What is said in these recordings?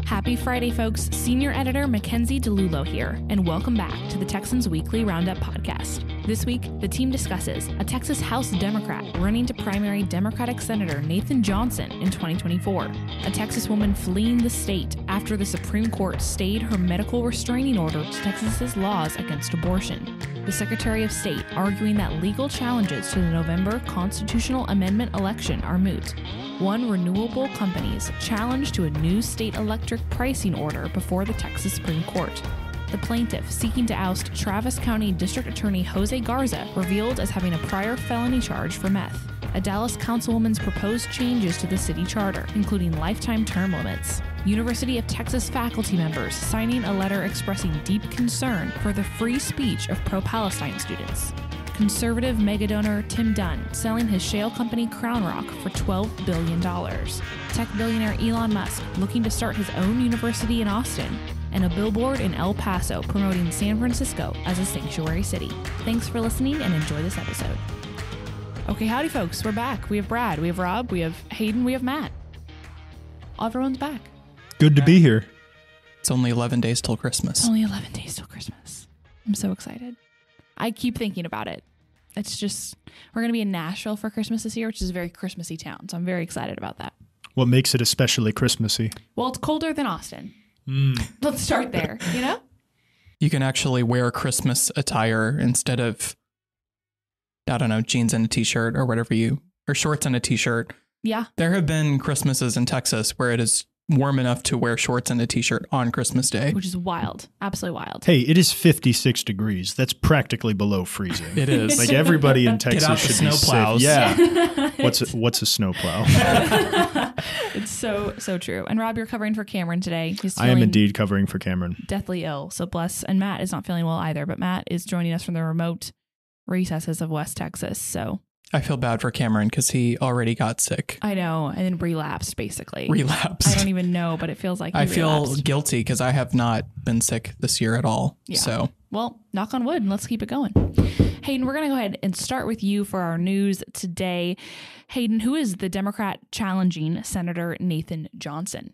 Happy Friday, folks. Senior Editor Mackenzie DeLulo here, and welcome back to the Texans Weekly Roundup podcast. This week, the team discusses a Texas House Democrat running to primary Democratic Senator Nathan Johnson in 2024, a Texas woman fleeing the state after the Supreme Court stayed her medical restraining order to Texas's laws against abortion, the Secretary of State arguing that legal challenges to the November constitutional amendment election are moot, one renewable company's challenge to a new state electric pricing order before the Texas Supreme Court, the plaintiff seeking to oust Travis County District Attorney Jose Garza revealed as having a prior felony charge for meth, a Dallas councilwoman's proposed changes to the city charter, including lifetime term limits, University of Texas faculty members signing a letter expressing deep concern for the free speech of pro-Palestine students, conservative megadonor Tim Dunn selling his shale company Crown Rock for $12 billion, tech billionaire Elon Musk looking to start his own university in Austin, and a billboard in El Paso promoting San Francisco as a sanctuary city. Thanks for listening and enjoy this episode. Okay, howdy folks, we're back. We have Brad, we have Rob, we have Hayden, we have Matt. Everyone's back. Good to be here. It's only 11 days till Christmas. Only 11 days till Christmas. I'm so excited. I keep thinking about it. It's just, we're going to be in Nashville for Christmas this year, which is a very Christmassy town. So I'm very excited about that. What makes it especially Christmassy? Well, it's colder than Austin. Let's start there, you know? You can actually wear Christmas attire instead of, I don't know, jeans and a t-shirt or whatever or shorts and a t-shirt. Yeah. There have been Christmases in Texas where it is warm enough to wear shorts and a t-shirt on Christmas Day. Which is wild. Absolutely wild. Hey, it is 56 degrees. That's practically below freezing. It is. Like everybody in Texas Get out should the be snowplows. safe. Yeah. What's a snowplow? It's so true. And Rob, you're covering for Cameron today. I am indeed covering for Cameron. Deathly ill. So bless. And Matt is not feeling well either, but Matt is joining us from the remote recesses of West Texas. So I feel bad for Cameron because he already got sick. I know. And then relapsed, basically. Relapsed. I don't even know, but it feels like I feel guilty because I have not been sick this year at all. Yeah. So, well, knock on wood and let's keep it going. Hayden, we're going to go ahead and start with you for our news today. Hayden, who is the Democrat challenging Senator Nathan Johnson?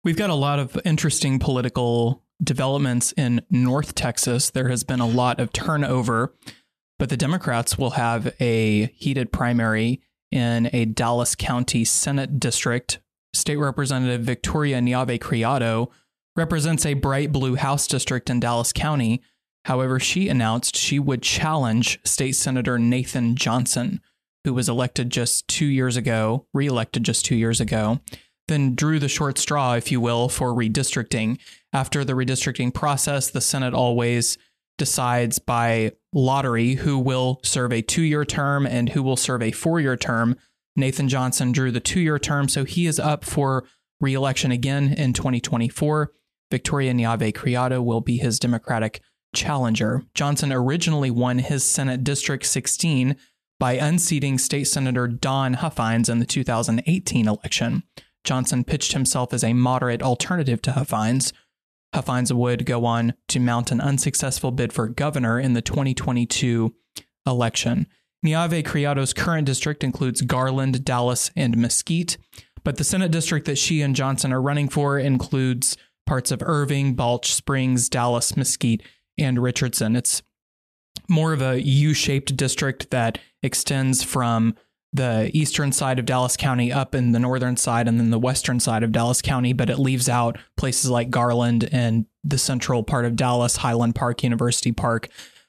We've got a lot of interesting political developments in North Texas. There has been a lot of turnover, but the Democrats will have a heated primary in a Dallas County Senate district. State Representative Victoria Niave Criado represents a bright blue House district in Dallas County. However, she announced she would challenge State Senator Nathan Johnson, who was reelected just 2 years ago, then drew the short straw, if you will, for redistricting. After the redistricting process, the Senate always decides by lottery who will serve a 2-year term and who will serve a 4-year term. Nathan Johnson drew the 2-year term, so he is up for re-election again in 2024. Victoria Niave Criado will be his Democratic challenger. Johnson originally won his Senate District 16 by unseating State Senator Don Huffines in the 2018 election. Johnson pitched himself as a moderate alternative to Huffines. Huffines would go on to mount an unsuccessful bid for governor in the 2022 election. Niave Criado's current district includes Garland, Dallas, and Mesquite, but the Senate district that she and Johnson are running for includes parts of Irving, Balch Springs, Dallas, Mesquite, and Richardson. It's more of a U-shaped district that extends from the eastern side of Dallas County up in the northern side and then the western side of Dallas County, but it leaves out places like Garland and the central part of Dallas, Highland Park, University Park.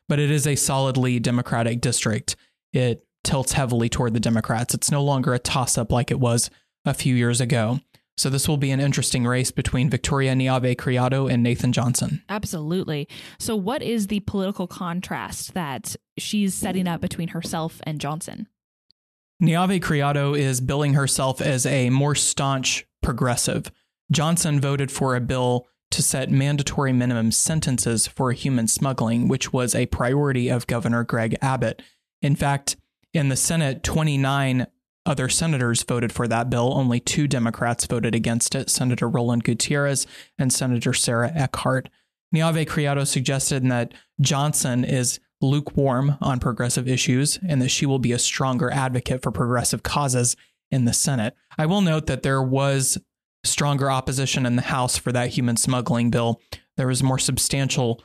But it is a solidly Democratic district. It tilts heavily toward the Democrats. It's no longer a toss-up like it was a few years ago. So this will be an interesting race between Victoria Niave Criado and Nathan Johnson. Absolutely. So what is the political contrast that she's setting up between herself and Johnson? Niave Criado is billing herself as a more staunch progressive. Johnson voted for a bill to set mandatory minimum sentences for human smuggling, which was a priority of Governor Greg Abbott. In fact, in the Senate, 29 other senators voted for that bill. Only 2 Democrats voted against it, Senator Roland Gutierrez and Senator Sarah Eckhart. Niave Criado suggested that Johnson is lukewarm on progressive issues and that she will be a stronger advocate for progressive causes in the Senate. I will note that there was stronger opposition in the House for that human smuggling bill. There was more substantial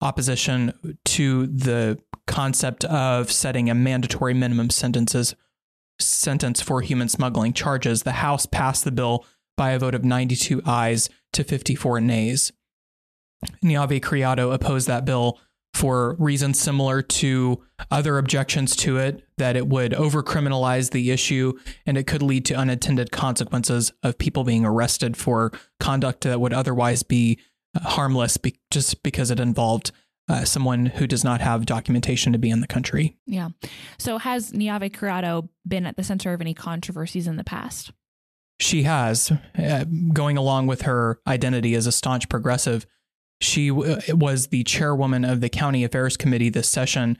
opposition to the concept of setting a mandatory minimum sentence for human smuggling charges. The House passed the bill by a vote of 92 ayes to 54 nays. Niave Criado opposed that bill for reasons similar to other objections to it, that it would overcriminalize the issue and it could lead to unintended consequences of people being arrested for conduct that would otherwise be harmless just because it involved someone who does not have documentation to be in the country. Yeah. So has Niave Criado been at the center of any controversies in the past? She has, going along with her identity as a staunch progressive. She was the chairwoman of the County Affairs Committee this session,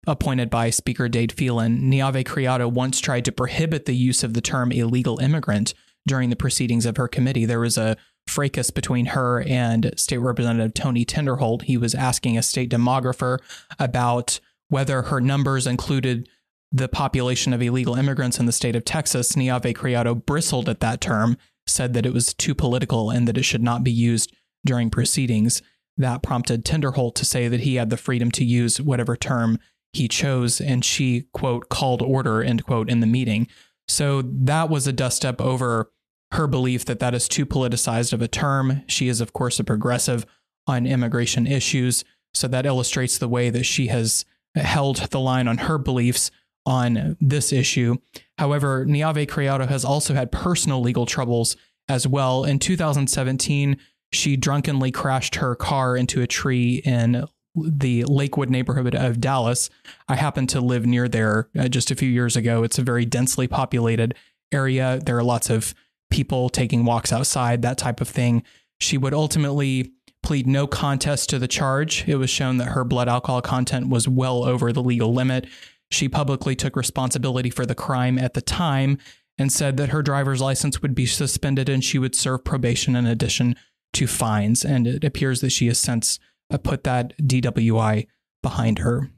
appointed by Speaker Dade Phelan. Niave Criado once tried to prohibit the use of the term illegal immigrant during the proceedings of her committee. There was a fracas between her and State Representative Tony Tinderholt. He was asking a state demographer about whether her numbers included the population of illegal immigrants in the state of Texas. Niave Criado bristled at that term, said that it was too political and that it should not be used during proceedings. That prompted Tinderholt to say that he had the freedom to use whatever term he chose, and she, quote, called order, end quote, in the meeting. So that was a dust-up over her belief that that is too politicized of a term. She is, of course, a progressive on immigration issues, so that illustrates the way that she has held the line on her beliefs on this issue. However, Niave Criado has also had personal legal troubles as well. In 2017, she drunkenly crashed her car into a tree in the Lakewood neighborhood of Dallas. I happened to live near there just a few years ago. It's a very densely populated area. There are lots of people taking walks outside, that type of thing. She would ultimately plead no contest to the charge. It was shown that her blood alcohol content was well over the legal limit. She publicly took responsibility for the crime at the time and said that her driver's license would be suspended and she would serve probation in addition to fines. And it appears that she has since put that DWI behind her.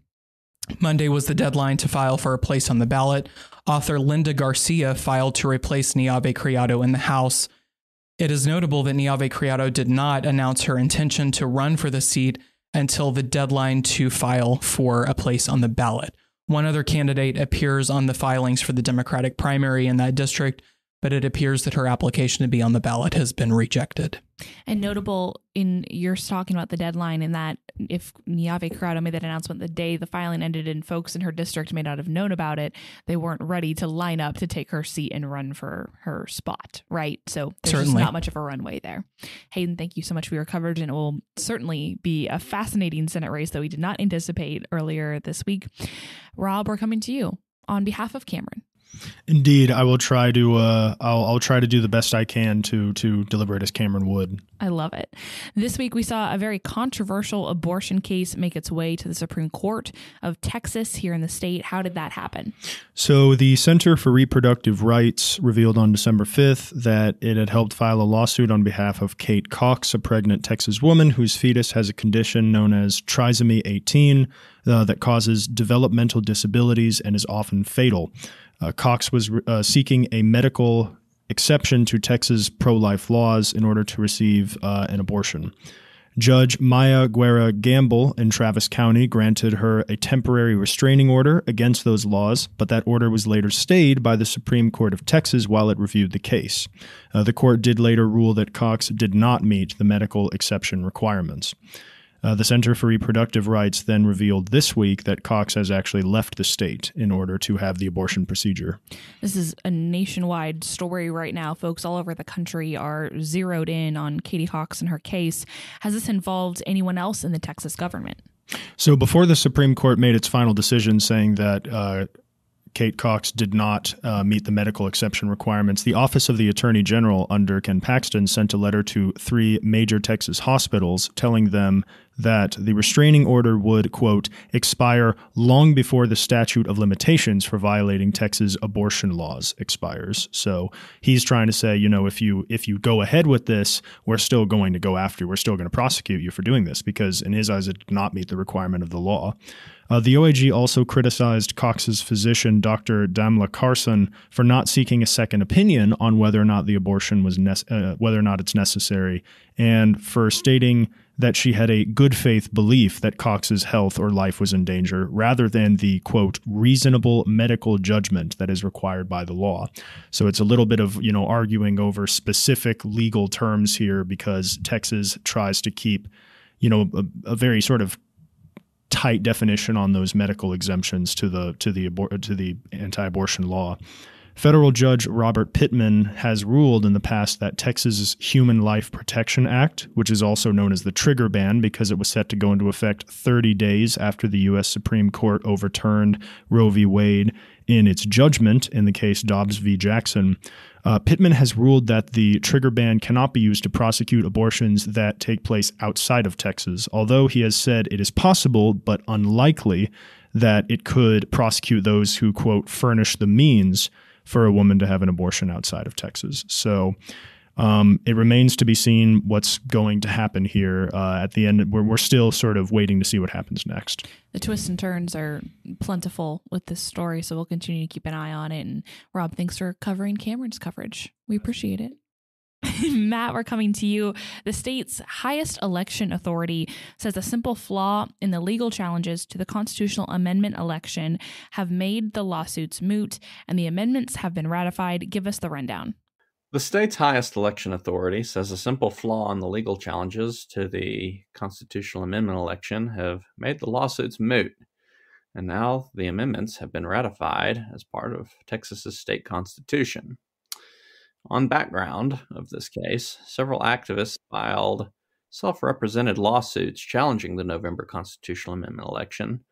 Monday was the deadline to file for a place on the ballot. Author Linda Garcia filed to replace Niave Criado in the House. It is notable that Niave Criado did not announce her intention to run for the seat until the deadline to file for a place on the ballot. One other candidate appears on the filings for the Democratic primary in that district, but it appears that her application to be on the ballot has been rejected. And notable in you're talking about the deadline in that if Niave Criado made that announcement the day the filing ended and folks in her district may not have known about it, they weren't ready to line up to take her seat and run for her spot, right? So there's just not much of a runway there. Hayden, thank you so much for your coverage, and it will certainly be a fascinating Senate race that we did not anticipate earlier this week. Rob, we're coming to you on behalf of Cameron. Indeed, I will try to. I'll try to do the best I can to deliberate as Cameron would. I love it. This week we saw a very controversial abortion case make its way to the Supreme Court of Texas here in the state. How did that happen? So the Center for Reproductive Rights revealed on December 5th that it had helped file a lawsuit on behalf of Kate Cox, a pregnant Texas woman whose fetus has a condition known as trisomy 18 that causes developmental disabilities and is often fatal. Cox was seeking a medical exception to Texas pro-life laws in order to receive an abortion. Judge Maya Guerra Gamble in Travis County granted her a temporary restraining order against those laws, but that order was later stayed by the Supreme Court of Texas while it reviewed the case. The court did later rule that Cox did not meet the medical exception requirements. The Center for Reproductive Rights then revealed this week that Cox has actually left the state in order to have the abortion procedure. This is a nationwide story right now. Folks all over the country are zeroed in on Katie Cox and her case. Has this involved anyone else in the Texas government? So before the Supreme Court made its final decision saying that Kate Cox did not meet the medical exception requirements, the Office of the Attorney General under Ken Paxton sent a letter to 3 major Texas hospitals telling them that the restraining order would, quote, expire long before the statute of limitations for violating Texas abortion laws expires. So he's trying to say, if you go ahead with this, we're still going to go after you. We're still going to prosecute you for doing this because in his eyes, it did not meet the requirement of the law. The OAG also criticized Cox's physician, Dr. Damla Carson, for not seeking a second opinion on whether or not the abortion was whether or not it's necessary, and for stating that she had a good faith belief that Cox's health or life was in danger, rather than the, quote, reasonable medical judgment that is required by the law. So it's a little bit of, arguing over specific legal terms here because Texas tries to keep, a very sort of tight definition on those medical exemptions to the anti-abortion law. Federal Judge Robert Pittman has ruled in the past that Texas's Human Life Protection Act, which is also known as the trigger ban because it was set to go into effect 30 days after the U.S. Supreme Court overturned Roe v. Wade in its judgment in the case Dobbs v. Jackson, Pittman has ruled that the trigger ban cannot be used to prosecute abortions that take place outside of Texas, although he has said it is possible but unlikely that it could prosecute those who, quote, furnish the means for a woman to have an abortion outside of Texas. So it remains to be seen what's going to happen here at the end. We're still sort of waiting to see what happens next. The twists and turns are plentiful with this story, so we'll continue to keep an eye on it. And Rob, thanks for covering Cameron's coverage. We appreciate it. Matt, we're coming to you. The state's highest election authority says a simple flaw in the legal challenges to the constitutional amendment election have made the lawsuits moot, and the amendments have been ratified. Give us the rundown. The state's highest election authority says a simple flaw in the legal challenges to the constitutional amendment election have made the lawsuits moot, and now the amendments have been ratified as part of Texas's state constitution. On background of this case, several activists filed self-represented lawsuits challenging the November constitutional amendment election,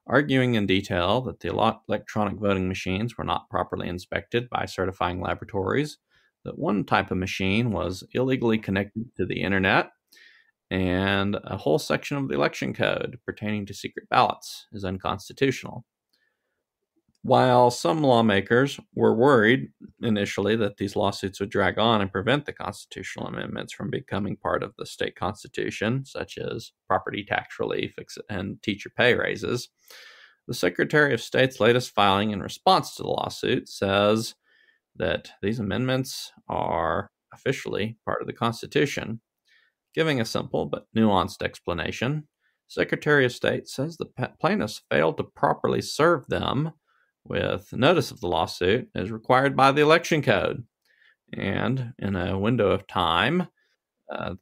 arguing in detail that the electronic voting machines were not properly inspected by certifying laboratories, that one type of machine was illegally connected to the internet, and a whole section of the election code pertaining to secret ballots is unconstitutional. While some lawmakers were worried initially that these lawsuits would drag on and prevent the constitutional amendments from becoming part of the state constitution, such as property tax relief and teacher pay raises, the Secretary of State's latest filing in response to the lawsuit says that these amendments are officially part of the Constitution. Giving a simple but nuanced explanation, Secretary of State says the plaintiffs failed to properly serve them with notice of the lawsuit as required by the election code. And in a window of time,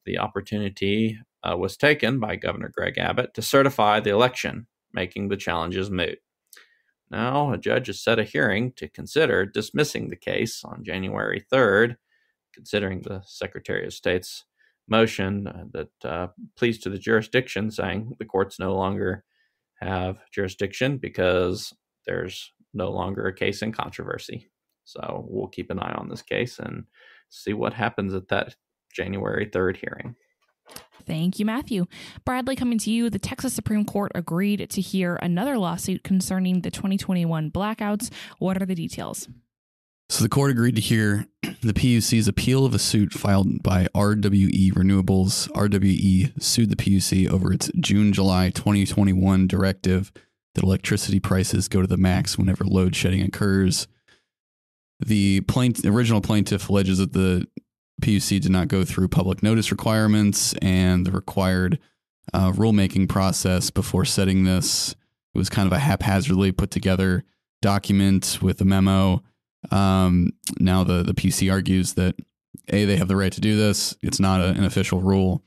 the opportunity was taken by Governor Greg Abbott to certify the election, making the challenges moot. Now, a judge has set a hearing to consider dismissing the case on January 3rd, considering the Secretary of State's motion that pleads to the jurisdiction, saying the courts no longer have jurisdiction because there's no longer a case in controversy. So we'll keep an eye on this case and see what happens at that January 3rd hearing. Thank you, Matthew. Bradley, coming to you. The Texas Supreme Court agreed to hear another lawsuit concerning the 2021 blackouts. What are the details? So the court agreed to hear the PUC's appeal of a suit filed by RWE Renewables. RWE sued the PUC over its June-July 2021 directive that electricity prices go to the max whenever load shedding occurs. The original plaintiff alleges that the PUC did not go through public notice requirements and the required rulemaking process before setting this. It was kind of a haphazardly put together document with a memo. Now the PUC argues that A, they have the right to do this. It's not an official rule.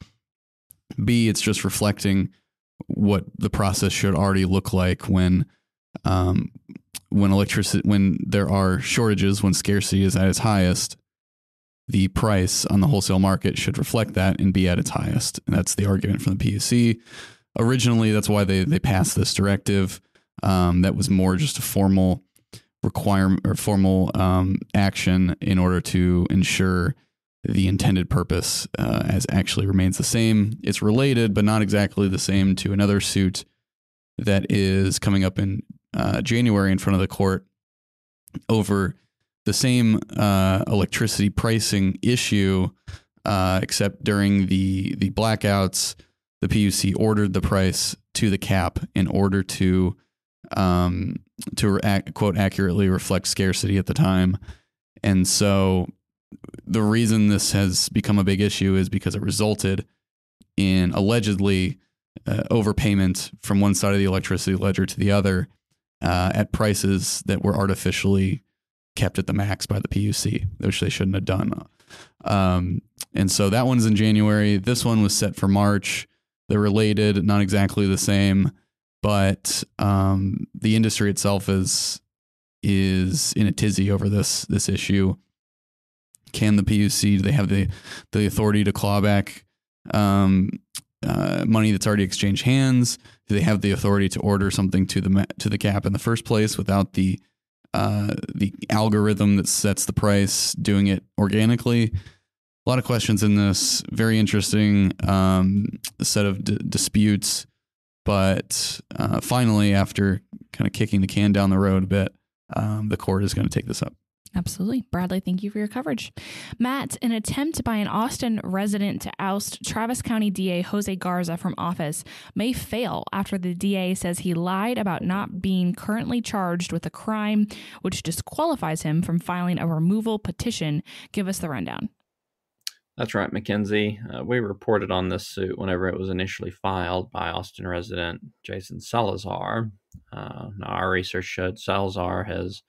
B, it's just reflecting what the process should already look like when there are shortages, when scarcity is at its highest. The price on the wholesale market should reflect that and be at its highest. And that's the argument from the PUC. Originally, that's why they passed this directive. That was more just a formal requirement or formal action in order to ensure the intended purpose as actually remains the same. It's related, but not exactly the same, to another suit that is coming up in January in front of the court over the same electricity pricing issue, except during the blackouts, the PUC ordered the price to the cap in order to quote accurately reflect scarcity at the time. And so the reason this has become a big issue is because it resulted in allegedly overpayment from one side of the electricity ledger to the other at prices that were artificially kept at the max by the PUC, which they shouldn't have done. And so that one's in January. This one was set for March. They're related, not exactly the same, but the industry itself is in a tizzy over this issue. Can the PUC, do they have the authority to claw back money that's already exchanged hands? Do they have the authority to order something to the cap in the first place without the algorithm that sets the price doing it organically? A lot of questions in this. Very interesting set of disputes. But finally, after kind of kicking the can down the road a bit, the court is going to take this up. Absolutely. Bradley, thank you for your coverage. Matt, an attempt by an Austin resident to oust Travis County DA Jose Garza from office may fail after the DA says he lied about not being currently charged with a crime, which disqualifies him from filing a removal petition. Give us the rundown. That's right, Mackenzie. We reported on this suit whenever it was initially filed by Austin resident Jason Salazar. Now, our research showed Salazar has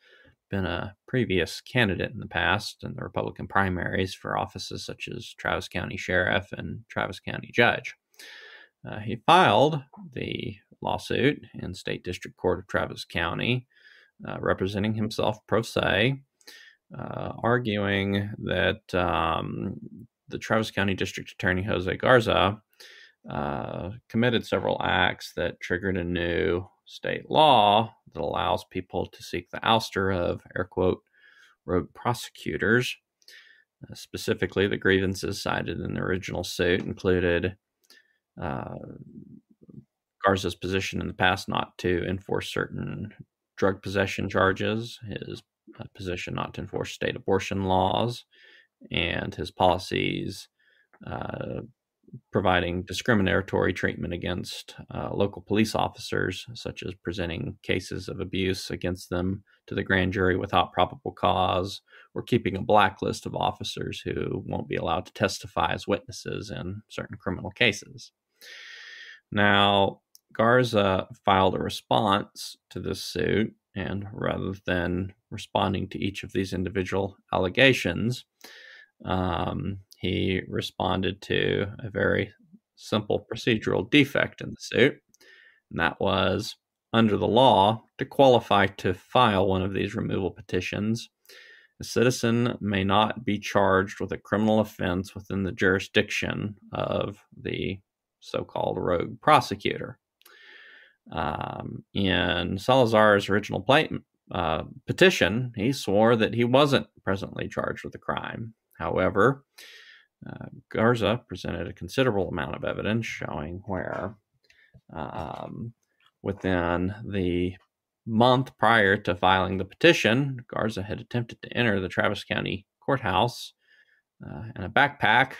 been a previous candidate in the past in the Republican primaries for offices such as Travis County Sheriff and Travis County Judge. He filed the lawsuit in State District Court of Travis County, representing himself pro se, arguing that the Travis County District Attorney Jose Garza committed several acts that triggered a new state law that allows people to seek the ouster of, air quote, rogue prosecutors. Specifically, the grievances cited in the original suit included Garza's position in the past not to enforce certain drug possession charges, his position not to enforce state abortion laws, and his policies providing discriminatory treatment against local police officers, such as presenting cases of abuse against them to the grand jury without probable cause, or keeping a blacklist of officers who won't be allowed to testify as witnesses in certain criminal cases. Now, Garza filed a response to this suit, and rather than responding to each of these individual allegations, he responded to a very simple procedural defect in the suit, and that was, under the law, to qualify to file one of these removal petitions, a citizen may not be charged with a criminal offense within the jurisdiction of the so-called rogue prosecutor. In Salazar's original petition, he swore that he wasn't presently charged with a crime. However, Garza presented a considerable amount of evidence showing where within the month prior to filing the petition, Garza had attempted to enter the Travis County courthouse, and a backpack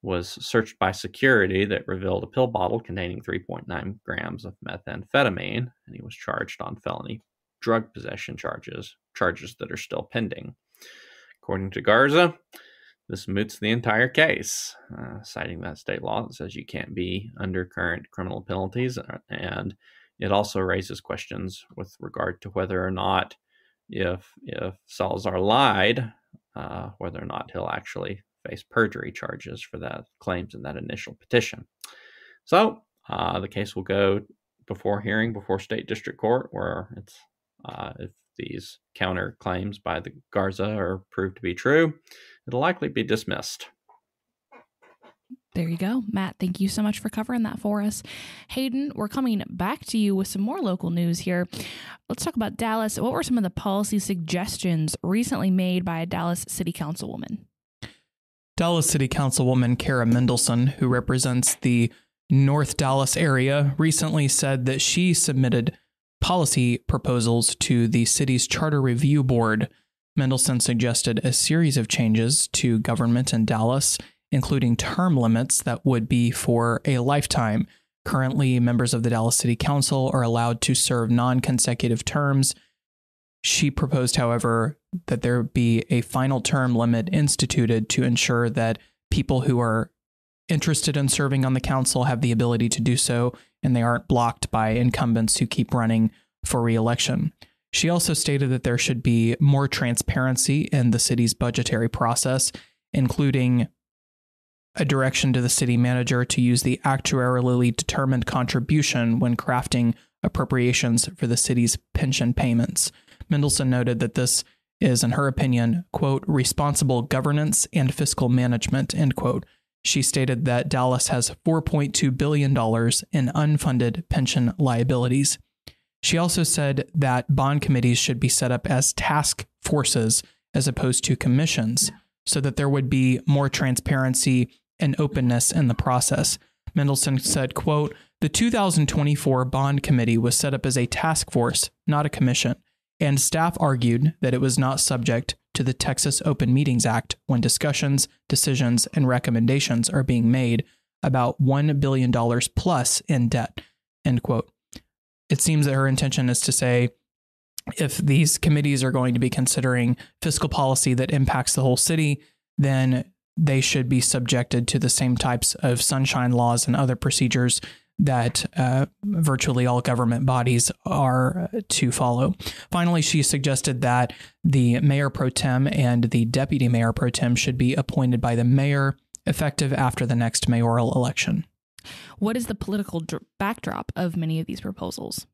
was searched by security that revealed a pill bottle containing 3.9 grams of methamphetamine, and he was charged on felony drug possession charges that are still pending. According to Garza, this moots the entire case, citing that state law that says you can't be under current criminal penalties, and it also raises questions with regard to whether or not, if Salazar lied, whether or not he'll actually face perjury charges for that claims in that initial petition. So the case will go before State District Court, where it's if these counter claims by the Garza are proved to be true, it'll likely be dismissed. There you go. Matt, thank you so much for covering that for us. Hayden, we're coming back to you with some more local news here. Let's talk about Dallas. What were some of the policy suggestions recently made by a Dallas City Councilwoman? Dallas City Councilwoman Kara Mendelson, who represents the North Dallas area, recently said that she submitted policy proposals to the city's Charter Review Board. Mendelson suggested a series of changes to government in Dallas, including term limits that would be for a lifetime. Currently, members of the Dallas City Council are allowed to serve non-consecutive terms. She proposed, however, that there be a final term limit instituted to ensure that people who are interested in serving on the council have the ability to do so, and they aren't blocked by incumbents who keep running for re-election. She also stated that there should be more transparency in the city's budgetary process, including a direction to the city manager to use the actuarially determined contribution when crafting appropriations for the city's pension payments. Mendelson noted that this is, in her opinion, quote, responsible governance and fiscal management, end quote. She stated that Dallas has $4.2 billion in unfunded pension liabilities. She also said that bond committees should be set up as task forces as opposed to commissions, so that there would be more transparency and openness in the process. Mendelson said, quote, the 2024 bond committee was set up as a task force, not a commission, and staff argued that it was not subject to the Texas Open Meetings Act when discussions, decisions, and recommendations are being made about $1 billion plus in debt, end quote. It seems that her intention is to say, if these committees are going to be considering fiscal policy that impacts the whole city, then they should be subjected to the same types of sunshine laws and other procedures that virtually all government bodies are to follow. Finally, she suggested that the mayor pro tem and the deputy mayor pro tem should be appointed by the mayor effective after the next mayoral election. What is the political backdrop of many of these proposals?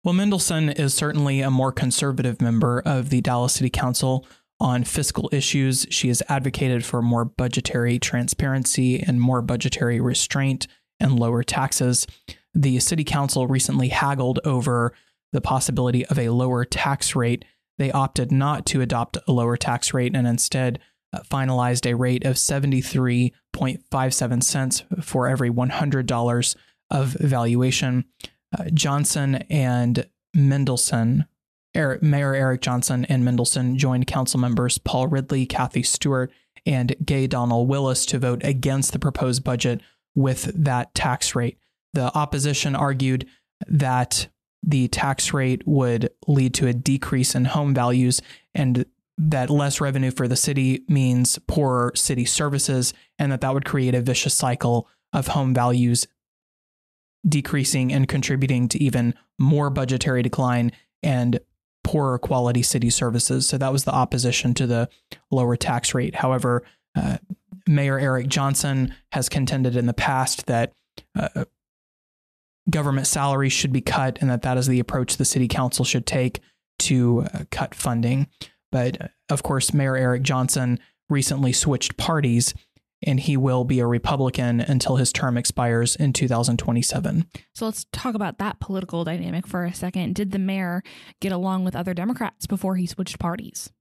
Well, Mendelson is certainly a more conservative member of the Dallas City Council on fiscal issues. She has advocated for more budgetary transparency and more budgetary restraint and lower taxes. The city council recently haggled over the possibility of a lower tax rate. They opted not to adopt a lower tax rate and instead finalized a rate of 73.57 cents for every $100 of valuation. Johnson and Mendelson, Mayor Eric Johnson and Mendelson joined council members Paul Ridley, Kathy Stewart, and Gay Donald Willis to vote against the proposed budget with that tax rate. The opposition argued that the tax rate would lead to a decrease in home values and that less revenue for the city means poorer city services, and that would create a vicious cycle of home values decreasing and contributing to even more budgetary decline and poorer quality city services. So that was the opposition to the lower tax rate. However, Mayor Eric Johnson has contended in the past that government salaries should be cut and that is the approach the city council should take to cut funding. But of course, Mayor Eric Johnson recently switched parties and he will be a Republican until his term expires in 2027. So let's talk about that political dynamic for a second. Did the mayor get along with other Democrats before he switched parties?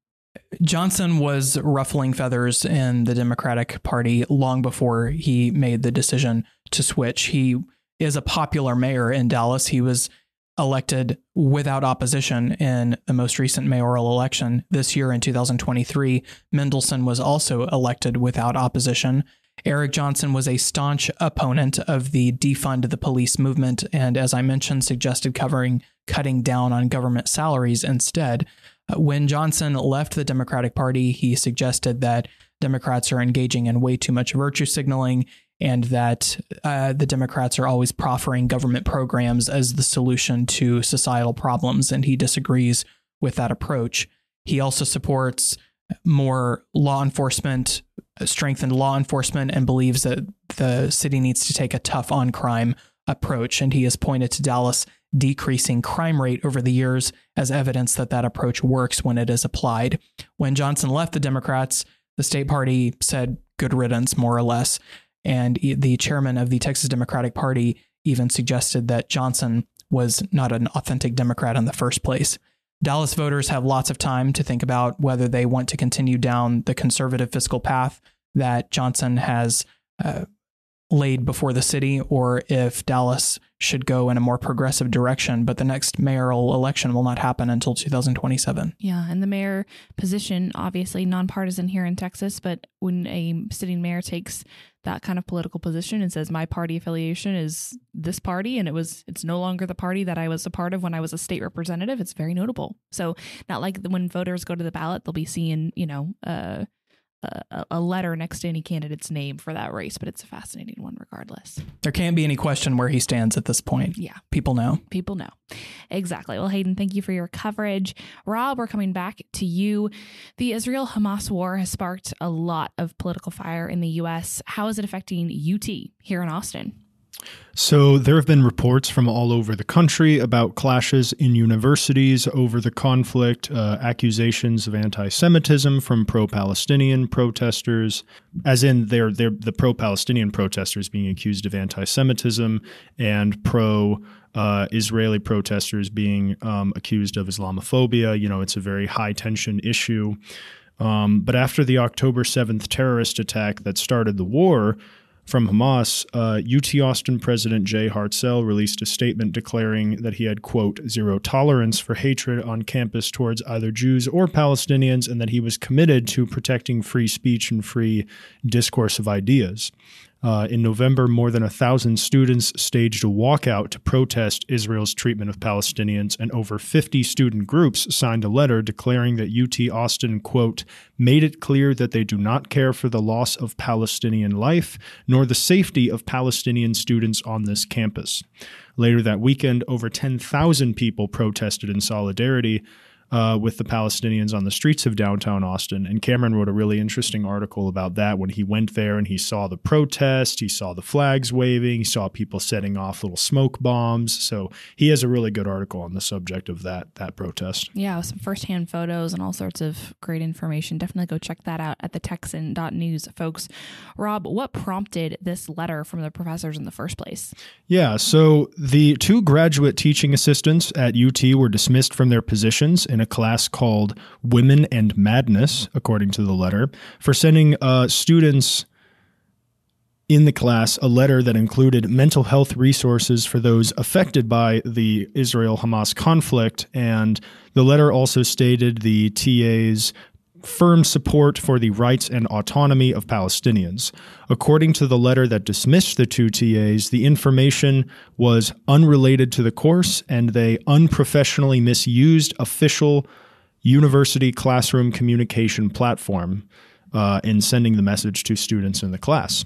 Johnson was ruffling feathers in the Democratic Party long before he made the decision to switch. He is a popular mayor in Dallas. He was elected without opposition in the most recent mayoral election this year in 2023. Mendelson was also elected without opposition. Eric Johnson was a staunch opponent of the defund the police movement and, as I mentioned, suggested cutting down on government salaries instead. When Johnson left the Democratic Party, he suggested that Democrats are engaging in way too much virtue signaling and that the Democrats are always proffering government programs as the solution to societal problems, and he disagrees with that approach. He also supports more law enforcement, strengthened law enforcement, and believes that the city needs to take a tough on crime approach, and he has pointed to Dallas decreasing crime rate over the years as evidence that that approach works when it is applied. When Johnson left the Democrats, the state party said good riddance, more or less. And the chairman of the Texas Democratic Party even suggested that Johnson was not an authentic Democrat in the first place. Dallas voters have lots of time to think about whether they want to continue down the conservative fiscal path that Johnson has laid before the city, or if Dallas should go in a more progressive direction. But the next mayoral election will not happen until 2027. Yeah, and the mayor position, obviously nonpartisan here in Texas, but when a sitting mayor takes that kind of political position and says my party affiliation is this party and it's no longer the party that I was a part of when I was a state representative, it's very notable. So not like when voters go to the ballot, they'll be seeing, a letter next to any candidate's name for that race, but it's a fascinating one regardless. There can't be any question where he stands at this point. Yeah. People know. Exactly. Well, Hayden, thank you for your coverage. Rob, we're coming back to you. The Israel-Hamas war has sparked a lot of political fire in the U.S. How is it affecting UT here in Austin? So there have been reports from all over the country about clashes in universities over the conflict, accusations of anti-Semitism from pro-Palestinian protesters, as in they're the pro-Palestinian protesters being accused of anti-Semitism and pro-Israeli protesters being accused of Islamophobia. You know, it's a very high-tension issue. But after the October 7th terrorist attack that started the war, from Hamas, UT Austin President Jay Hartzell released a statement declaring that he had, quote, zero tolerance for hatred on campus towards either Jews or Palestinians, and that he was committed to protecting free speech and free discourse of ideas. In November, more than 1,000 students staged a walkout to protest Israel's treatment of Palestinians, and over 50 student groups signed a letter declaring that UT Austin, quote, made it clear that they do not care for the loss of Palestinian life, nor the safety of Palestinian students on this campus. Later that weekend, over 10,000 people protested in solidarity with the Palestinians on the streets of downtown Austin. And Cameron wrote a really interesting article about that when he went there and he saw the protest, he saw the flags waving, he saw people setting off little smoke bombs. So he has a really good article on the subject of that protest. Yeah, with some firsthand photos and all sorts of great information. Definitely go check that out at the Texan.news, folks. Rob, what prompted this letter from the professors in the first place? Yeah, so the 2 graduate teaching assistants at UT were dismissed from their positions in a class called Women and Madness, according to the letter, for sending students in the class a letter that included mental health resources for those affected by the Israel-Hamas conflict. And the letter also stated the TA's firm support for the rights and autonomy of Palestinians. According to the letter that dismissed the 2 TAs, the information was unrelated to the course, and they unprofessionally misused official university classroom communication platform in sending the message to students in the class.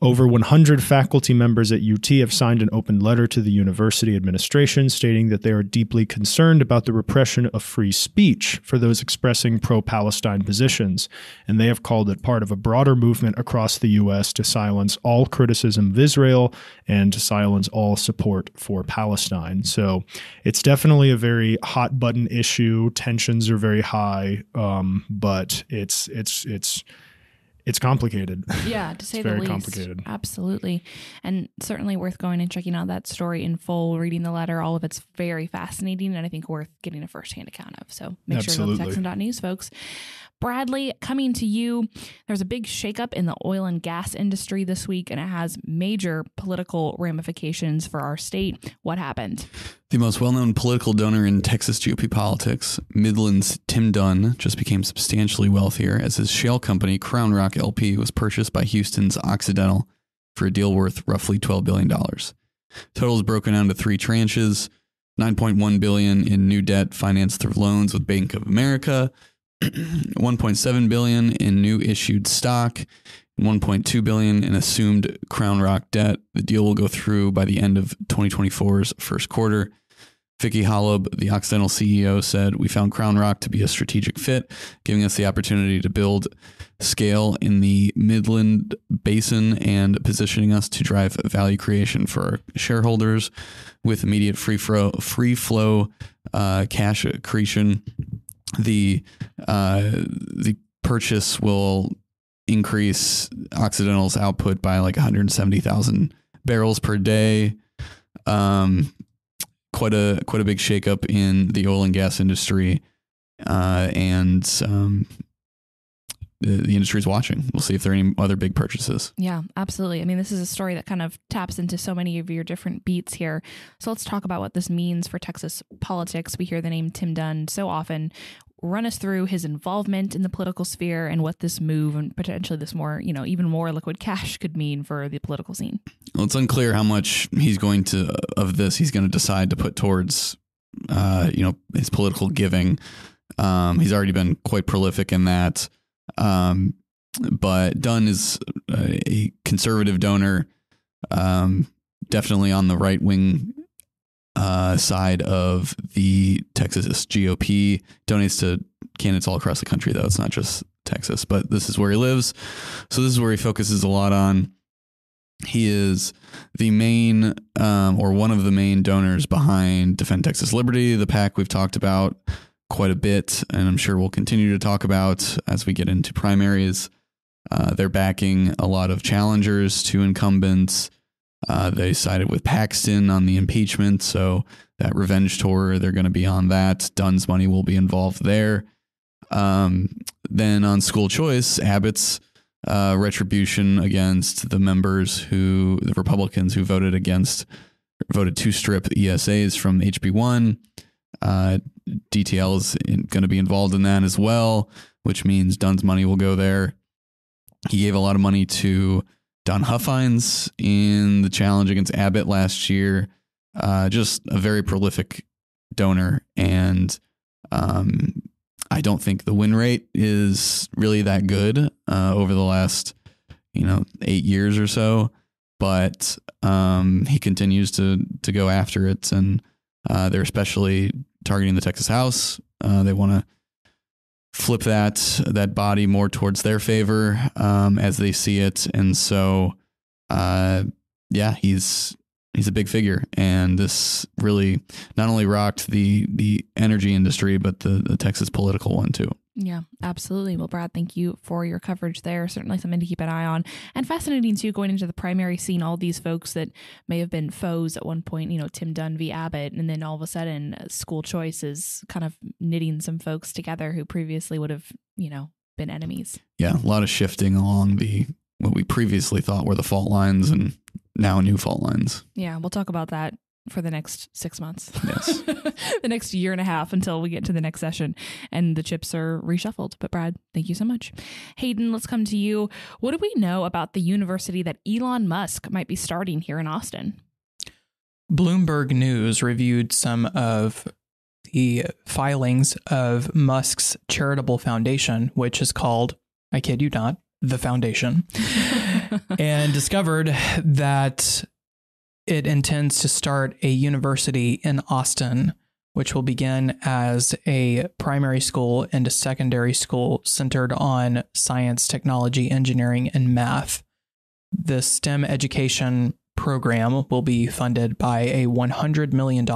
Over 100 faculty members at UT have signed an open letter to the university administration stating that they are deeply concerned about the repression of free speech for those expressing pro-Palestine positions, and they have called it part of a broader movement across the U.S. to silence all criticism of Israel and to silence all support for Palestine. So it's definitely a very hot-button issue. Tensions are very high, but it's complicated. Yeah, to say the very least. Complicated. Absolutely. And certainly worth going and checking out that story in full, reading the letter. All of it's very fascinating and I think worth getting a firsthand account of. So make sure to go to Texan.news, folks. Bradley, coming to you, there's a big shakeup in the oil and gas industry this week, and it has major political ramifications for our state. What happened? The most well-known political donor in Texas GOP politics, Midland's Tim Dunn, just became substantially wealthier as his shale company, Crown Rock LP, was purchased by Houston's Occidental for a deal worth roughly $12 billion. Total is broken down to 3 tranches, $9.1 billion in new debt financed through loans with Bank of America, $1.7 billion in new issued stock, and $1.2 billion in assumed Crown Rock debt. The deal will go through by the end of 2024's first quarter. Vicky Holub, the Occidental CEO, said, "We found Crown Rock to be a strategic fit, giving us the opportunity to build scale in the Midland Basin and positioning us to drive value creation for our shareholders with immediate free flow cash accretion. The purchase will increase Occidental's output by like 170,000 barrels per day. Quite a big shakeup in the oil and gas industry, and the industry is watching. We'll see if there are any other big purchases. Yeah, absolutely. I mean, this is a story that kind of taps into so many of your different beats here. So let's talk about what this means for Texas politics. We hear the name Tim Dunn so often. Run us through his involvement in the political sphere and what this move and potentially this more, even more liquid cash could mean for the political scene. Well, it's unclear how much he's going to decide to put towards, his political giving. He's already been quite prolific in that. But Dunn is a conservative donor, definitely on the right wing side of the Texas GOP. Donates to candidates all across the country, though. It's not just Texas, but this is where he lives. So this is where he focuses a lot on. He is the main or one of the main donors behind Defend Texas Liberty, the PAC we've talked about quite a bit, and I'm sure we'll continue to talk about as we get into primaries. They're backing a lot of challengers to incumbents. They sided with Paxton on the impeachment, so that revenge tour, they're going to be on that. Dunn's money will be involved there. Then on school choice, Abbott's retribution against the Republicans who voted to strip ESAs from HB1. DTL is going to be involved in that as well, which means Dunn's money will go there. He gave a lot of money to Don Huffines in the challenge against Abbott last year. Just a very prolific donor. And I don't think the win rate is really that good over the last, 8 years or so. But he continues to go after it. And they're especially targeting the Texas House. They want to flip that body more towards their favor as they see it. And so, he's a big figure. And this really not only rocked the energy industry, but the Texas political one too. Yeah, absolutely. Well, Brad, thank you for your coverage there. Certainly something to keep an eye on. And fascinating, too, going into the primary scene, all these folks that may have been foes at one point, Tim Dunn v. Abbott, and then all of a sudden school choice is kind of knitting some folks together who previously would have, been enemies. Yeah, a lot of shifting along what we previously thought were the fault lines and now new fault lines. Yeah, we'll talk about that for the next 6 months. Yes. The next year and a half until we get to the next session and the chips are reshuffled. But Brad, thank you so much. Hayden, let's come to you. What do we know about the university that Elon Musk might be starting here in Austin? Bloomberg News reviewed some of the filings of Musk's charitable foundation, which is called, I kid you not, the Foundation, and discovered that it intends to start a university in Austin, which will begin as a primary school and a secondary school centered on science, technology, engineering, and math. The STEM education program will be funded by a $100 million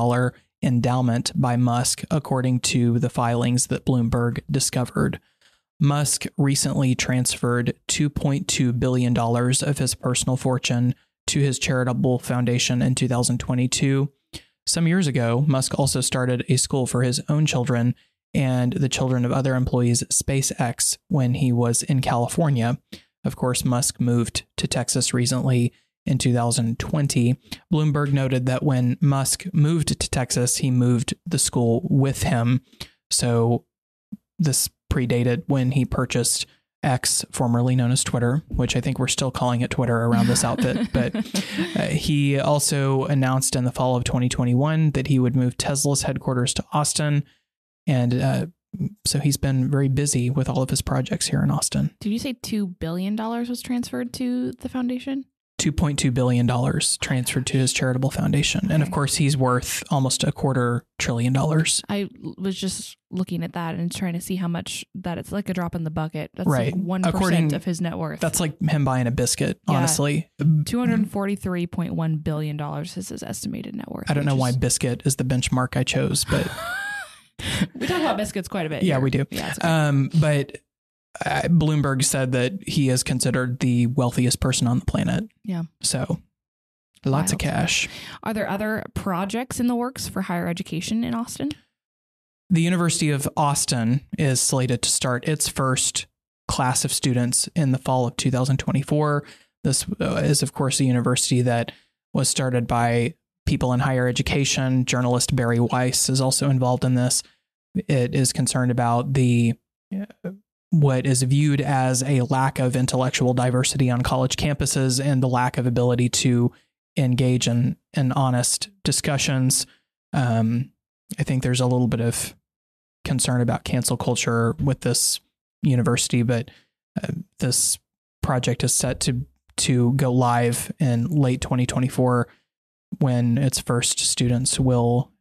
endowment by Musk, according to the filings that Bloomberg discovered. Musk recently transferred $2.2 billion of his personal fortune to his charitable foundation in 2022. Some years ago, Musk also started a school for his own children and the children of other employees at SpaceX when he was in California. Of course, Musk moved to Texas recently in 2020. Bloomberg noted that when Musk moved to Texas, he moved the school with him. So this predated when he purchased X, formerly known as Twitter, which I think we're still calling it Twitter around this outfit. But he also announced in the fall of 2021 that he would move Tesla's headquarters to Austin. And so he's been very busy with all of his projects here in Austin. Did you say $2 billion was transferred to the foundation? $2.2 billion transferred to his charitable foundation. Okay. And of course, he's worth almost $250 billion. I was just looking at that and trying to see how much that it's like a drop in the bucket. That's right. Like 1% of his net worth. That's like him buying a biscuit, honestly. $243.1 billion is his estimated net worth. I don't know why biscuit is the benchmark I chose, but we talk about biscuits quite a bit. Yeah, here. we do. Yeah, okay. But Bloomberg said that he is considered the wealthiest person on the planet. Yeah. So lots of cash. Are there other projects in the works for higher education in Austin? The University of Austin is slated to start its first class of students in the fall of 2024. This is, of course, a university that was started by people in higher education. Journalist Barry Weiss is also involved in this. It is concerned about what is viewed as a lack of intellectual diversity on college campuses and the lack of ability to engage in honest discussions. I think there's a little bit of concern about cancel culture with this university, but this project is set to go live in late 2024 when its first students will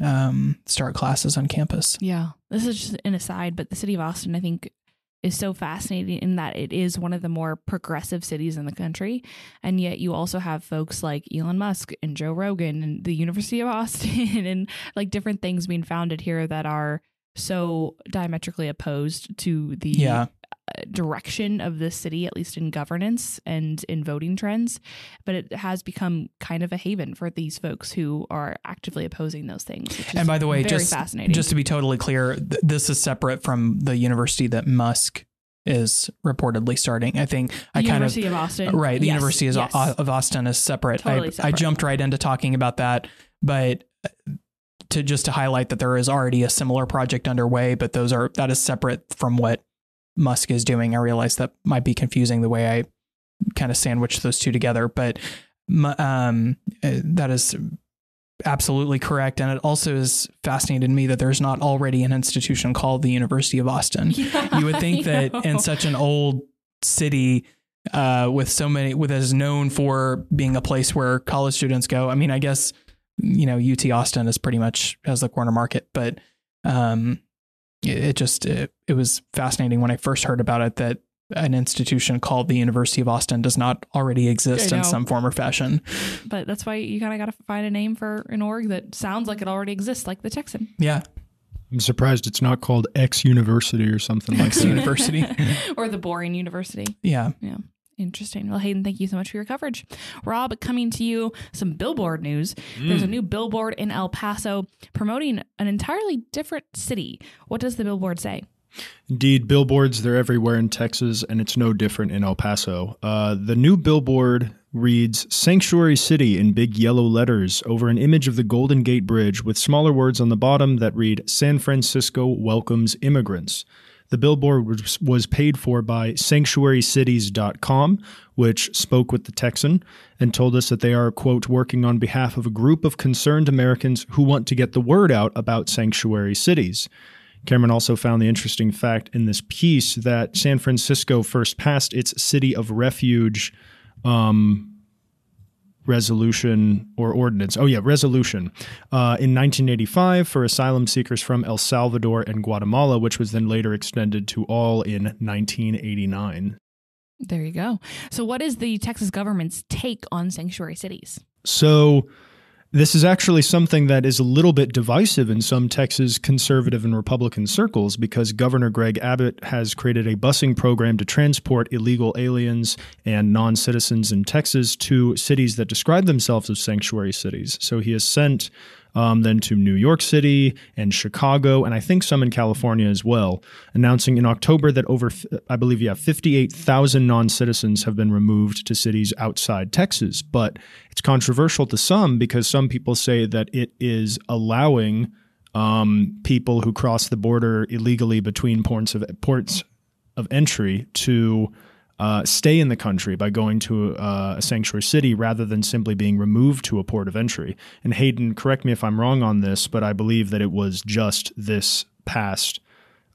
start classes on campus. Yeah, this is just an aside, but the city of Austin, I think, is so fascinating in that it is one of the more progressive cities in the country. And yet you also have folks like Elon Musk and Joe Rogan and the University of Austin and like different things being founded here that are so diametrically opposed to the direction of this city, at least in governance and in voting trends. But it has become kind of a haven for these folks who are actively opposing those things. And by the way, very fascinating. Just to be totally clear, this is separate from the university that Musk is reportedly starting. I think the University of Austin. Right. The University of Austin is separate. Totally separate. I jumped right into talking about that, but to highlight that there is already a similar project underway, but that is separate from what Musk is doing. I realize that might be confusing the way I kind of sandwich those two together, but that is absolutely correct. And it also is fascinating to me that there's not already an institution called the University of Austin. Yeah, you would think that in such an old city with is known for being a place where college students go. I mean, I guess, UT Austin is pretty much has the corner market, but it was fascinating when I first heard about it that an institution called the University of Austin does not already exist in some form or fashion. But that's why you kind of got to find a name for an org that sounds like it already exists, like the Texan. Yeah. I'm surprised it's not called X University or something like that. University. Or the boring university. Yeah. Yeah. Interesting. Well, Hayden, thank you so much for your coverage. Rob, coming to you, some billboard news. There's a new billboard in El Paso promoting an entirely different city. What does the billboard say? Indeed, billboards, they're everywhere in Texas, and it's no different in El Paso. The new billboard reads Sanctuary City in big yellow letters over an image of the Golden Gate Bridge with smaller words on the bottom that read San Francisco welcomes immigrants. The billboard was paid for by sanctuarycities.com, which spoke with the Texan and told us that they are, quote, working on behalf of a group of concerned Americans who want to get the word out about sanctuary cities. Cameron also found the interesting fact in this piece that San Francisco first passed its City of Refuge resolution or ordinance. Resolution in 1985 for asylum seekers from El Salvador and Guatemala, which was then later extended to all in 1989. There you go. So what is the Texas government's take on sanctuary cities? So this is actually something that is a little bit divisive in some Texas conservative and Republican circles because Governor Greg Abbott has created a busing program to transport illegal aliens and non-citizens in Texas to cities that describe themselves as sanctuary cities. So he has sent then to New York City and Chicago, and I think some in California as well, announcing in October that over, 58,000 non-citizens have been removed to cities outside Texas. But it's controversial to some because some people say that it is allowing people who cross the border illegally between ports of entry to stay in the country by going to a sanctuary city rather than simply being removed to a port of entry. And Hayden, correct me if I'm wrong on this, but I believe that it was just this past,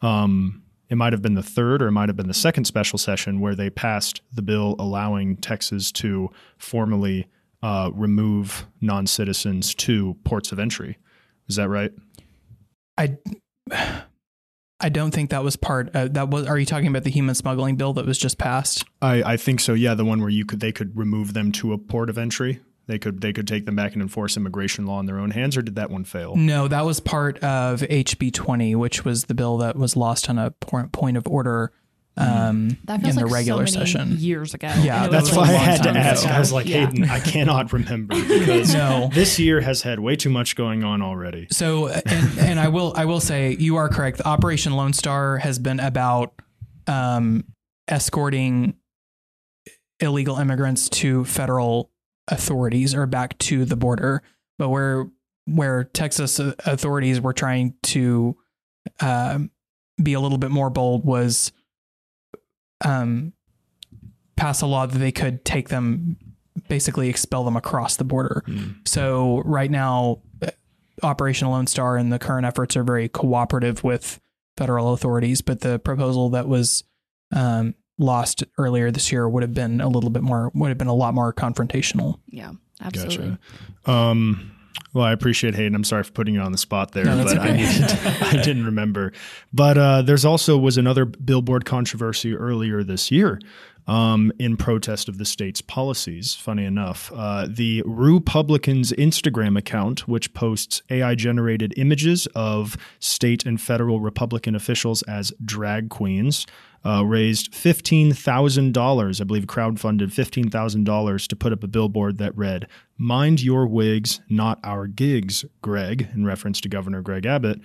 it might have been the third or it might have been the second special session where they passed the bill allowing Texas to formally remove non-citizens to ports of entry. Is that right? I don't think that was part of that. Are you talking about the human smuggling bill that was just passed? I think so. Yeah. The one where they could remove them to a port of entry. They could take them back and enforce immigration law in their own hands, or did that one fail? No, that was part of HB 20, which was the bill that was lost on a point of order in the regular session years ago. Yeah, that's why I had to ask. I was like, Hayden, I cannot remember because this year has had way too much going on already. So, and I will say you are correct. Operation Lone Star has been about escorting illegal immigrants to federal authorities or back to the border. But where Texas authorities were trying to be a little bit more bold was pass a law that they could take them, basically expel them across the border. So right now, Operation Lone Star and the current efforts are very cooperative with federal authorities, but the proposal that was lost earlier this year would have been a lot more confrontational. Yeah, absolutely. Gotcha. Well, I appreciate Hayden. I'm sorry for putting you on the spot there, but I didn't remember. But there's also was another billboard controversy earlier this year in protest of the state's policies. Funny enough, the Republicans' Instagram account, which posts AI-generated images of state and federal Republican officials as drag queens, raised $15,000, I believe crowdfunded $15,000 to put up a billboard that read, "Mind your wigs, not our gigs, Greg," in reference to Governor Greg Abbott,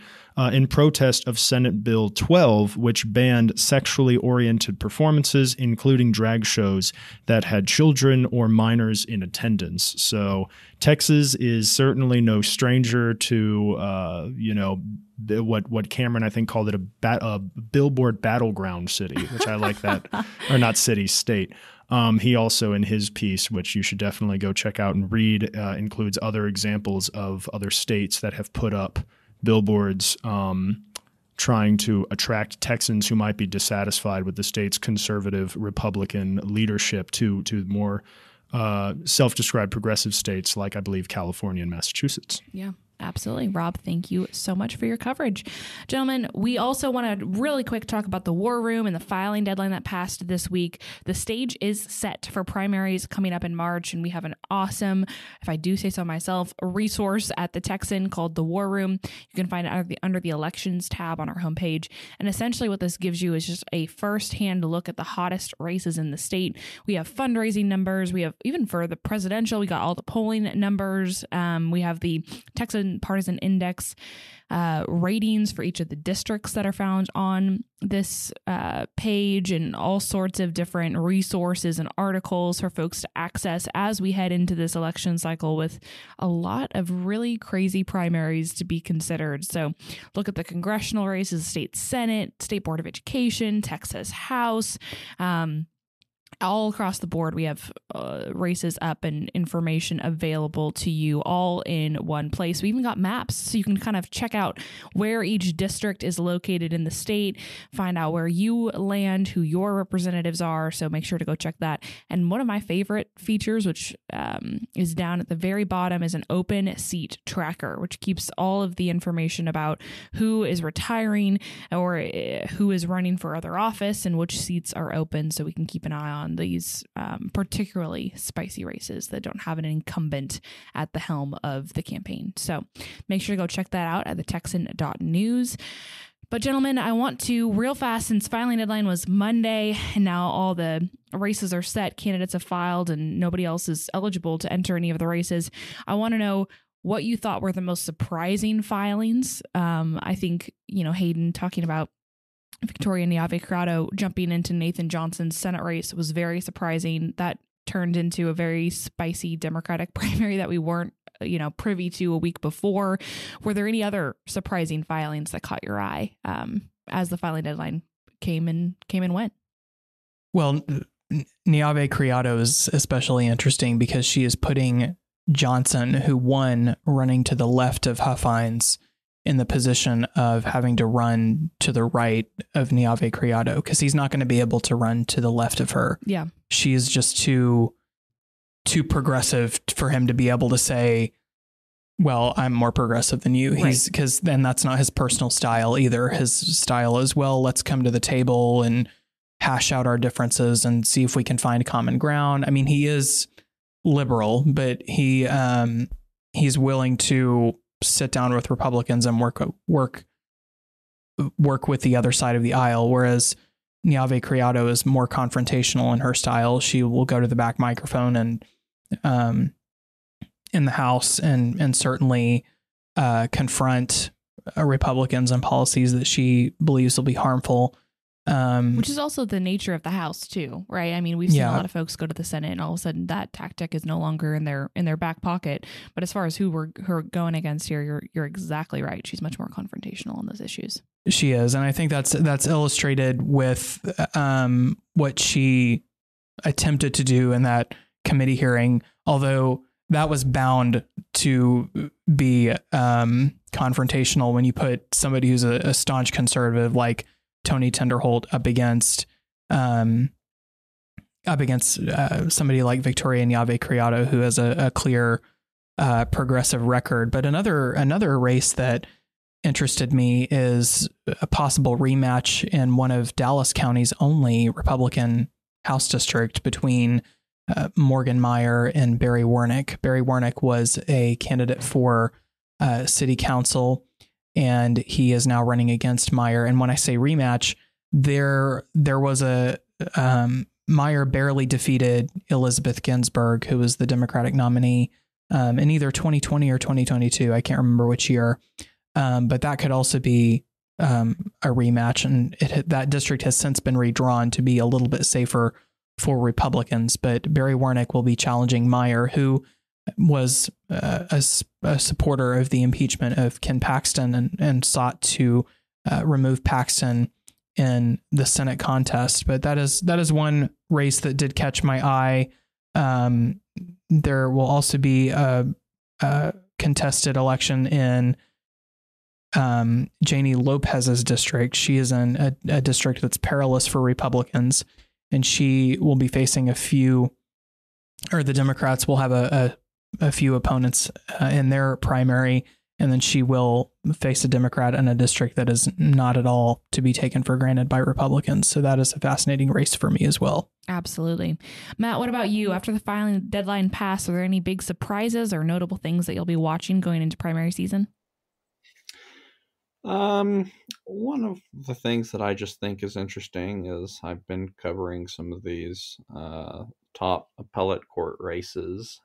in protest of Senate Bill 12, which banned sexually oriented performances, including drag shows that had children or minors in attendance. So Texas is certainly no stranger to, what Cameron, I think, called it a billboard battleground city, which I like that, or not city, state. He also, in his piece, which you should definitely go check out and read, includes other examples of other states that have put up billboards trying to attract Texans who might be dissatisfied with the state's conservative Republican leadership to more self-described progressive states like, I believe, California and Massachusetts. Yeah. Absolutely. Rob, thank you so much for your coverage. Gentlemen, we also want to really quick talk about the War Room and the filing deadline that passed this week. The stage is set for primaries coming up in March, and we have an awesome, if I do say so myself, resource at the Texan called the War Room. You can find it under the elections tab on our homepage. And essentially what this gives you is just a firsthand look at the hottest races in the state. We have fundraising numbers. We have, even for the presidential, we got all the polling numbers. We have the Texan Partisan Index ratings for each of the districts that are found on this page, and all sorts of different resources and articles for folks to access as we head into this election cycle with a lot of really crazy primaries to be considered. So look at the congressional races, state Senate, State Board of Education, Texas House, all across the board. We have races up and information available to you all in one place. We even got maps so you can kind of check out where each district is located in the state, find out where you land, who your representatives are. So make sure to go check that. And one of my favorite features, which is down at the very bottom, is an open seat tracker, which keeps all of the information about who is retiring or who is running for other office and which seats are open, so we can keep an eye on these particularly spicy races that don't have an incumbent at the helm of the campaign. So make sure to go check that out at thetexan.news. But gentlemen, I want to real fast, since filing deadline was Monday and now all the races are set, candidates have filed and nobody else is eligible to enter any of the races. I want to know what you thought were the most surprising filings. I think, Hayden talking about Victoria Niave-Corrado jumping into Nathan Johnson's Senate race was very surprising. That turned into a very spicy Democratic primary that we weren't, privy to a week before. Were there any other surprising filings that caught your eye as the filing deadline came and went? Well, Niave-Corrado is especially interesting because she is putting Johnson, who won, running to the left of Huffines, in the position of having to run to the right of Niave-Corrado, because he's not going to be able to run to the left of her. Yeah. She is just too progressive for him to be able to say, well, I'm more progressive than you. He's because then that's not his personal style either. His style is, well, let's come to the table and hash out our differences and see if we can find common ground. I mean, he is liberal, but he's willing to sit down with Republicans and work with the other side of the aisle, whereas Niave-Corrado is more confrontational in her style. She will go to the back microphone and in the House and certainly confront Republicans and policies that she believes will be harmful Which is also the nature of the House too, right? I mean, we've seen a lot of folks go to the Senate and all of a sudden that tactic is no longer in their back pocket. But as far as who we're going against here, you're exactly right. She's much more confrontational on those issues. She is. And I think that's illustrated with what she attempted to do in that committee hearing, although that was bound to be confrontational when you put somebody who's a staunch conservative like Tony Tenderholt up against somebody like Victoria Nyave-Criado, who has a clear progressive record. But another race that interested me is a possible rematch in one of Dallas County's only Republican House district between Morgan Meyer and Barry Warnick. Barry Warnick was a candidate for city council, and he is now running against Meyer. And when I say rematch, there was a Meyer barely defeated Elizabeth Ginsburg, who was the Democratic nominee in either 2020 or 2022. I can't remember which year, but that could also be a rematch. And that district has since been redrawn to be a little bit safer for Republicans. But Barry Warnick will be challenging Meyer, who was a supporter of the impeachment of Ken Paxton and sought to remove Paxton in the Senate contest. But that is one race that did catch my eye. There will also be a contested election in Janie Lopez's district. She is in a district that's perilous for Republicans, and she will be facing the Democrats will have a few opponents in their primary, and then she will face a Democrat in a district that is not at all to be taken for granted by Republicans. So that is a fascinating race for me as well. Absolutely. Matt, what about you? After the filing deadline passed, are there any big surprises or notable things that you'll be watching going into primary season? One of the things that I just think is interesting is I've been covering some of these top appellate court races.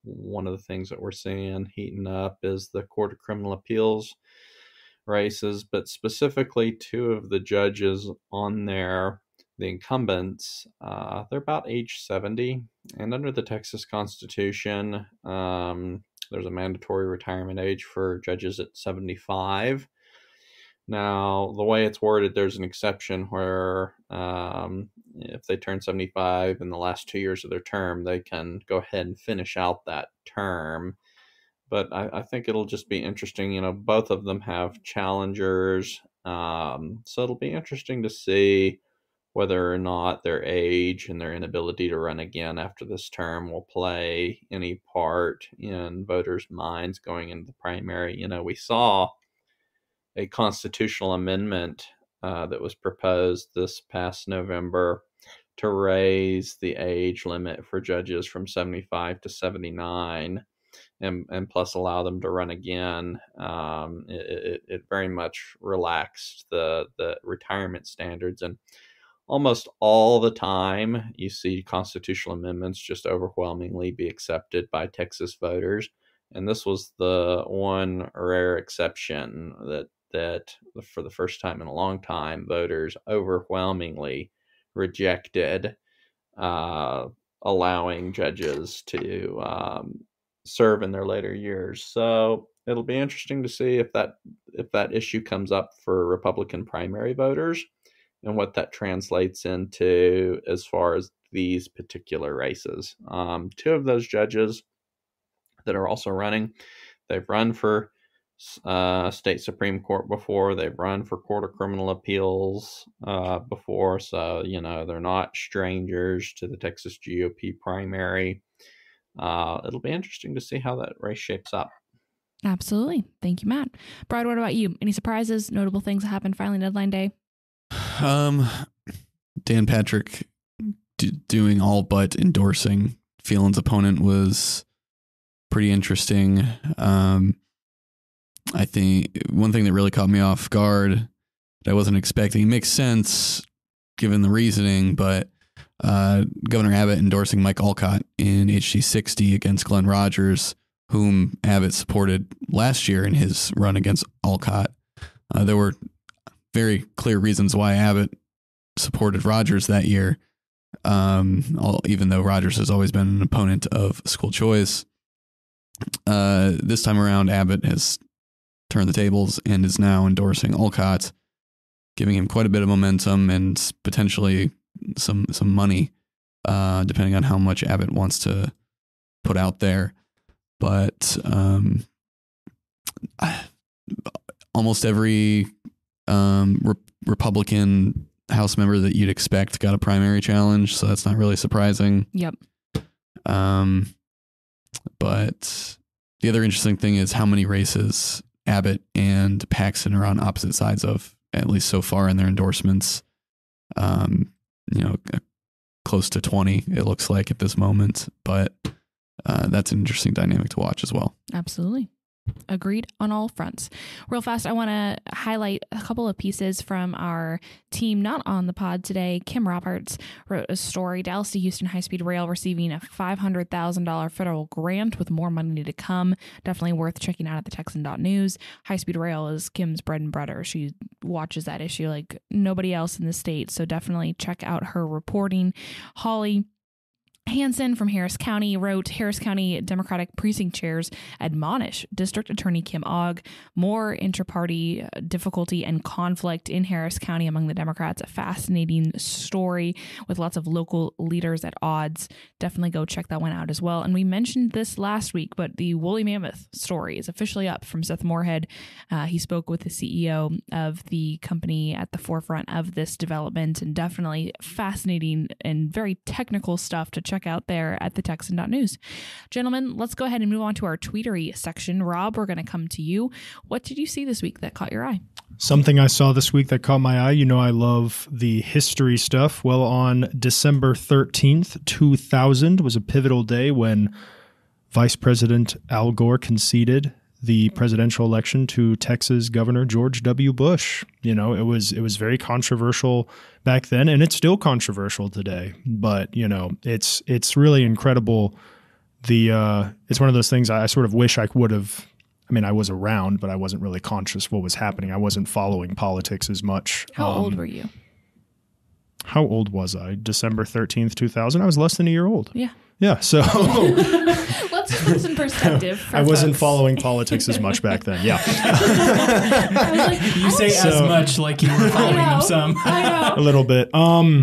One of the things that we're seeing heating up is the Court of Criminal Appeals races, but specifically two of the judges on there, the incumbents, they're about age 70, and under the Texas Constitution, there's a mandatory retirement age for judges at 75. Now, the way it's worded, there's an exception where if they turn 75 in the last 2 years of their term, they can go ahead and finish out that term. But I think it'll just be interesting. Both of them have challengers. So it'll be interesting to see whether or not their age and their inability to run again after this term will play any part in voters' minds going into the primary. We saw a constitutional amendment that was proposed this past November to raise the age limit for judges from 75 to 79 and plus allow them to run again. It very much relaxed the retirement standards, and almost all the time you see constitutional amendments just overwhelmingly be accepted by Texas voters. And this was the one rare exception that for the first time in a long time, voters overwhelmingly rejected allowing judges to serve in their later years. So it'll be interesting to see if that issue comes up for Republican primary voters and what that translates into as far as these particular races. Two of those judges that are also running, they've run for state Supreme Court before. They've run for Court of Criminal Appeals before. So, they're not strangers to the Texas GOP primary. It'll be interesting to see how that race shapes up. Absolutely. Thank you, Matt. Brad, what about you? Any surprises, notable things that happened filing deadline day? Dan Patrick doing all but endorsing Phelan's opponent was pretty interesting. I think one thing that really caught me off guard that I wasn't expecting, it makes sense given the reasoning, but Governor Abbott endorsing Mike Alcott in HD 60 against Glenn Rogers, whom Abbott supported last year in his run against Alcott. There were very clear reasons why Abbott supported Rogers that year. Even though Rogers has always been an opponent of school choice. This time around, Abbott has turned the tables and is now endorsing Olcott, giving him quite a bit of momentum and potentially some money, depending on how much Abbott wants to put out there. But almost every Republican House member that you'd expect got a primary challenge, so that's not really surprising. Yep. But the other interesting thing is how many races Abbott and Paxton are on opposite sides of, at least so far in their endorsements. Close to 20, it looks like at this moment, but that's an interesting dynamic to watch as well. Absolutely. Agreed on all fronts. Real fast, I want to highlight a couple of pieces from our team not on the pod today. Kim Roberts wrote a story, Dallas to Houston High-Speed Rail receiving a $500,000 federal grant with more money to come. Definitely worth checking out at the Texan.news. High-Speed Rail is Kim's bread and butter. She watches that issue like nobody else in the state, so definitely check out her reporting. Holly Hansen from Harris County wrote, Harris County Democratic precinct chairs admonish District Attorney Kim Ogg, more inter-party difficulty and conflict in Harris County among the Democrats. A fascinating story with lots of local leaders at odds. Definitely go check that one out as well. And we mentioned this last week, but the woolly mammoth story is officially up from Seth Moorhead. He spoke with the CEO of the company at the forefront of this development, and definitely fascinating and very technical stuff to check out there at the Texan.news. Gentlemen, let's go ahead and move on to our tweetery section. Rob, we're going to come to you. What did you see this week that caught your eye? Something I saw this week that caught my eye. You know, I love the history stuff. Well, on December 13th, 2000 was a pivotal day when Vice President Al Gore conceded the presidential election to Texas Governor George W. Bush. You know, it was very controversial back then, and it's still controversial today. But, you know, it's really incredible. It's one of those things I sort of wish I would have. I mean, I was around, but I wasn't really conscious what was happening. I wasn't following politics as much. How old were you? How old was I? December 13th, 2000? I was less than a year old. Yeah. Yeah, so let's put this in perspective. I wasn't following politics as much back then. Yeah. You say as much like you were following them some. I know. A little bit.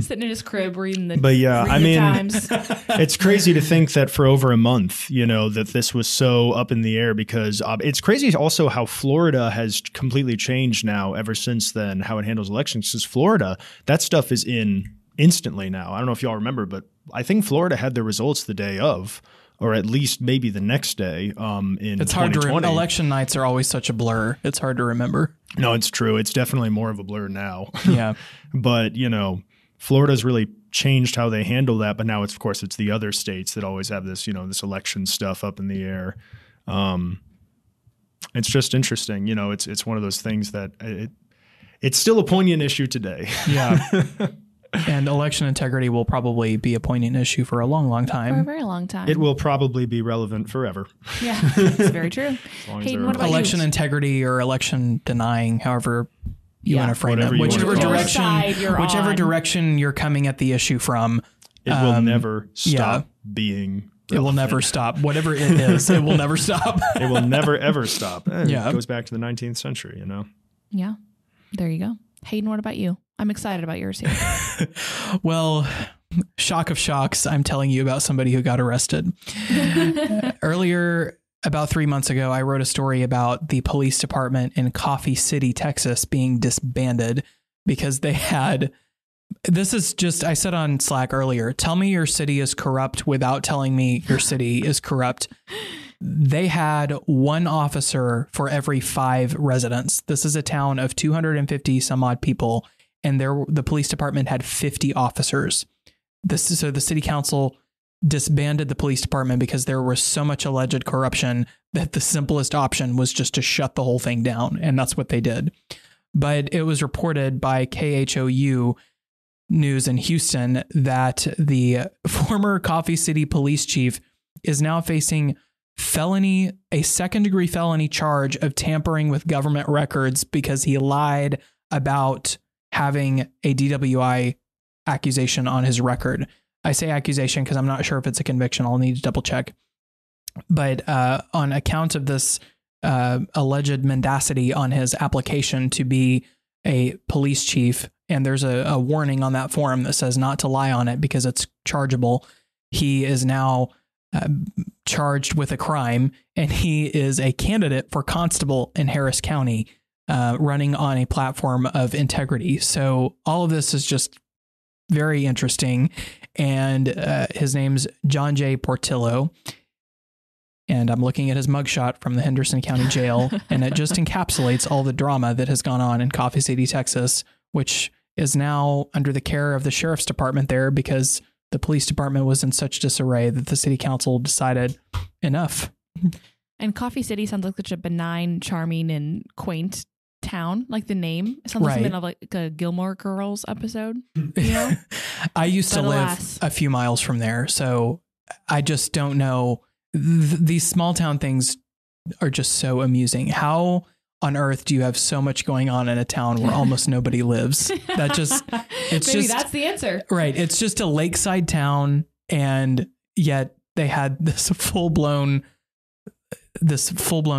Sitting in his crib reading the But yeah, I mean, Times. It's crazy to think that for over a month, you know, that this was so up in the air, because it's crazy also how Florida has completely changed now ever since then, how it handles elections. Because Florida, that stuff is in instantly now. I don't know if y'all remember, but I think Florida had their results the day of, or at least maybe the next day. In it's hard 2020. to remember. Election nights are always such a blur. It's hard to remember. No, it's true. It's definitely more of a blur now. Yeah. But, you know, Florida's really changed how they handle that. But now it's, of course, it's the other states that always have this, you know, this election stuff up in the air. It's just interesting. You know, it's one of those things that it's still a poignant issue today. Yeah. And election integrity will probably be a poignant issue for a long, long time. For a very long time. It will probably be relevant forever. Yeah, it's very true. Hayden, what about election you? integrity or election denying, however you want to frame it, whichever direction you're coming at the issue from, it will never stop being. It will never stop. Whatever it is, it will never stop. It will never ever stop. It goes back to the 19th century, you know. Yeah, there you go. Hayden, what about you? I'm excited about yours here. Well, shock of shocks, I'm telling you about somebody who got arrested. Earlier, about 3 months ago, I wrote a story about the police department in Coffee City, Texas being disbanded because they had, this is just, I said on Slack earlier, tell me your city is corrupt without telling me your city is corrupt. They had one officer for every 5 residents. This is a town of 250 some odd people, and the police department had 50 officers. So the city council disbanded the police department because there was so much alleged corruption that the simplest option was just to shut the whole thing down, and that's what they did. But it was reported by KHOU News in Houston that the former Coffee City police chief is now facing a second-degree felony charge of tampering with government records because he lied about having a DWI accusation on his record. I say accusation because I'm not sure if it's a conviction. I'll need to double check. But on account of this alleged mendacity on his application to be a police chief, and there's a warning on that form that says not to lie on it because it's chargeable. He is now charged with a crime, and he is a candidate for constable in Harris County, running on a platform of integrity. So all of this is just very interesting. And his name's John J. Portillo. And I'm looking at his mugshot from the Henderson County Jail, and it just encapsulates all the drama that has gone on in Coffee City, Texas, which is now under the care of the sheriff's department there because the police department was in such disarray that the city council decided enough. And Coffee City sounds like such a benign, charming, and quaint town. Like the name sounds like something of like a Gilmore Girls episode. You know? I used to live a few miles from there, so I just don't know. These small town things are just so amusing. How on earth do you have so much going on in a town where almost nobody lives? That just, it's Maybe just, that's the answer. Right. It's just a lakeside town, and yet they had this full blown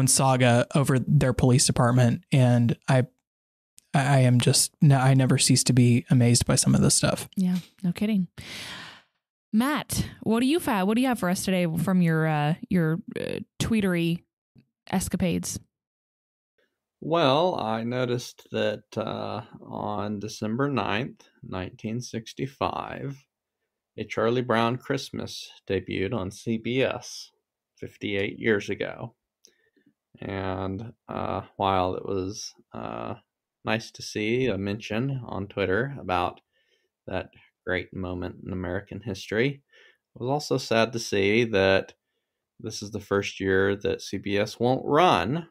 saga over their police department. And I never cease to be amazed by some of this stuff. Yeah, no kidding. Matt, what do you have for us today from your tweetery escapades? Well, I noticed that on December 9th, 1965, a Charlie Brown Christmas debuted on CBS 58 years ago. And while it was nice to see a mention on Twitter about that great moment in American history, it was also sad to see that this is the first year that CBS won't run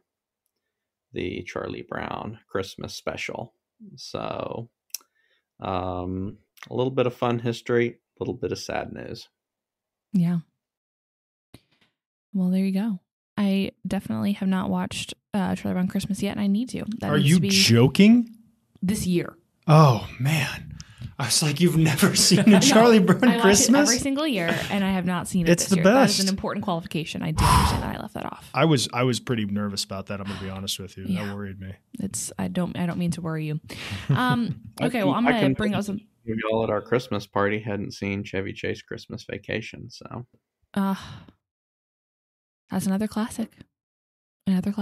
the Charlie Brown Christmas special. So a little bit of fun history, a little bit of sad news. Yeah. Well, there you go. I definitely have not watched Charlie Brown Christmas yet, and I need to. Are you joking? This year. Oh, man. I was like, you've never seen a Charlie Brown Christmas? I watch it every single year, and I have not seen it this year. It's the best. That is an important qualification. I do understand that I left that off. I was pretty nervous about that. I'm going to be honest with you. Yeah. That worried me. I don't mean to worry you. Okay, well, I'm going to bring up some. Y'all at our Christmas party hadn't seen Chevy Chase Christmas Vacation, so. That's another classic. Okay,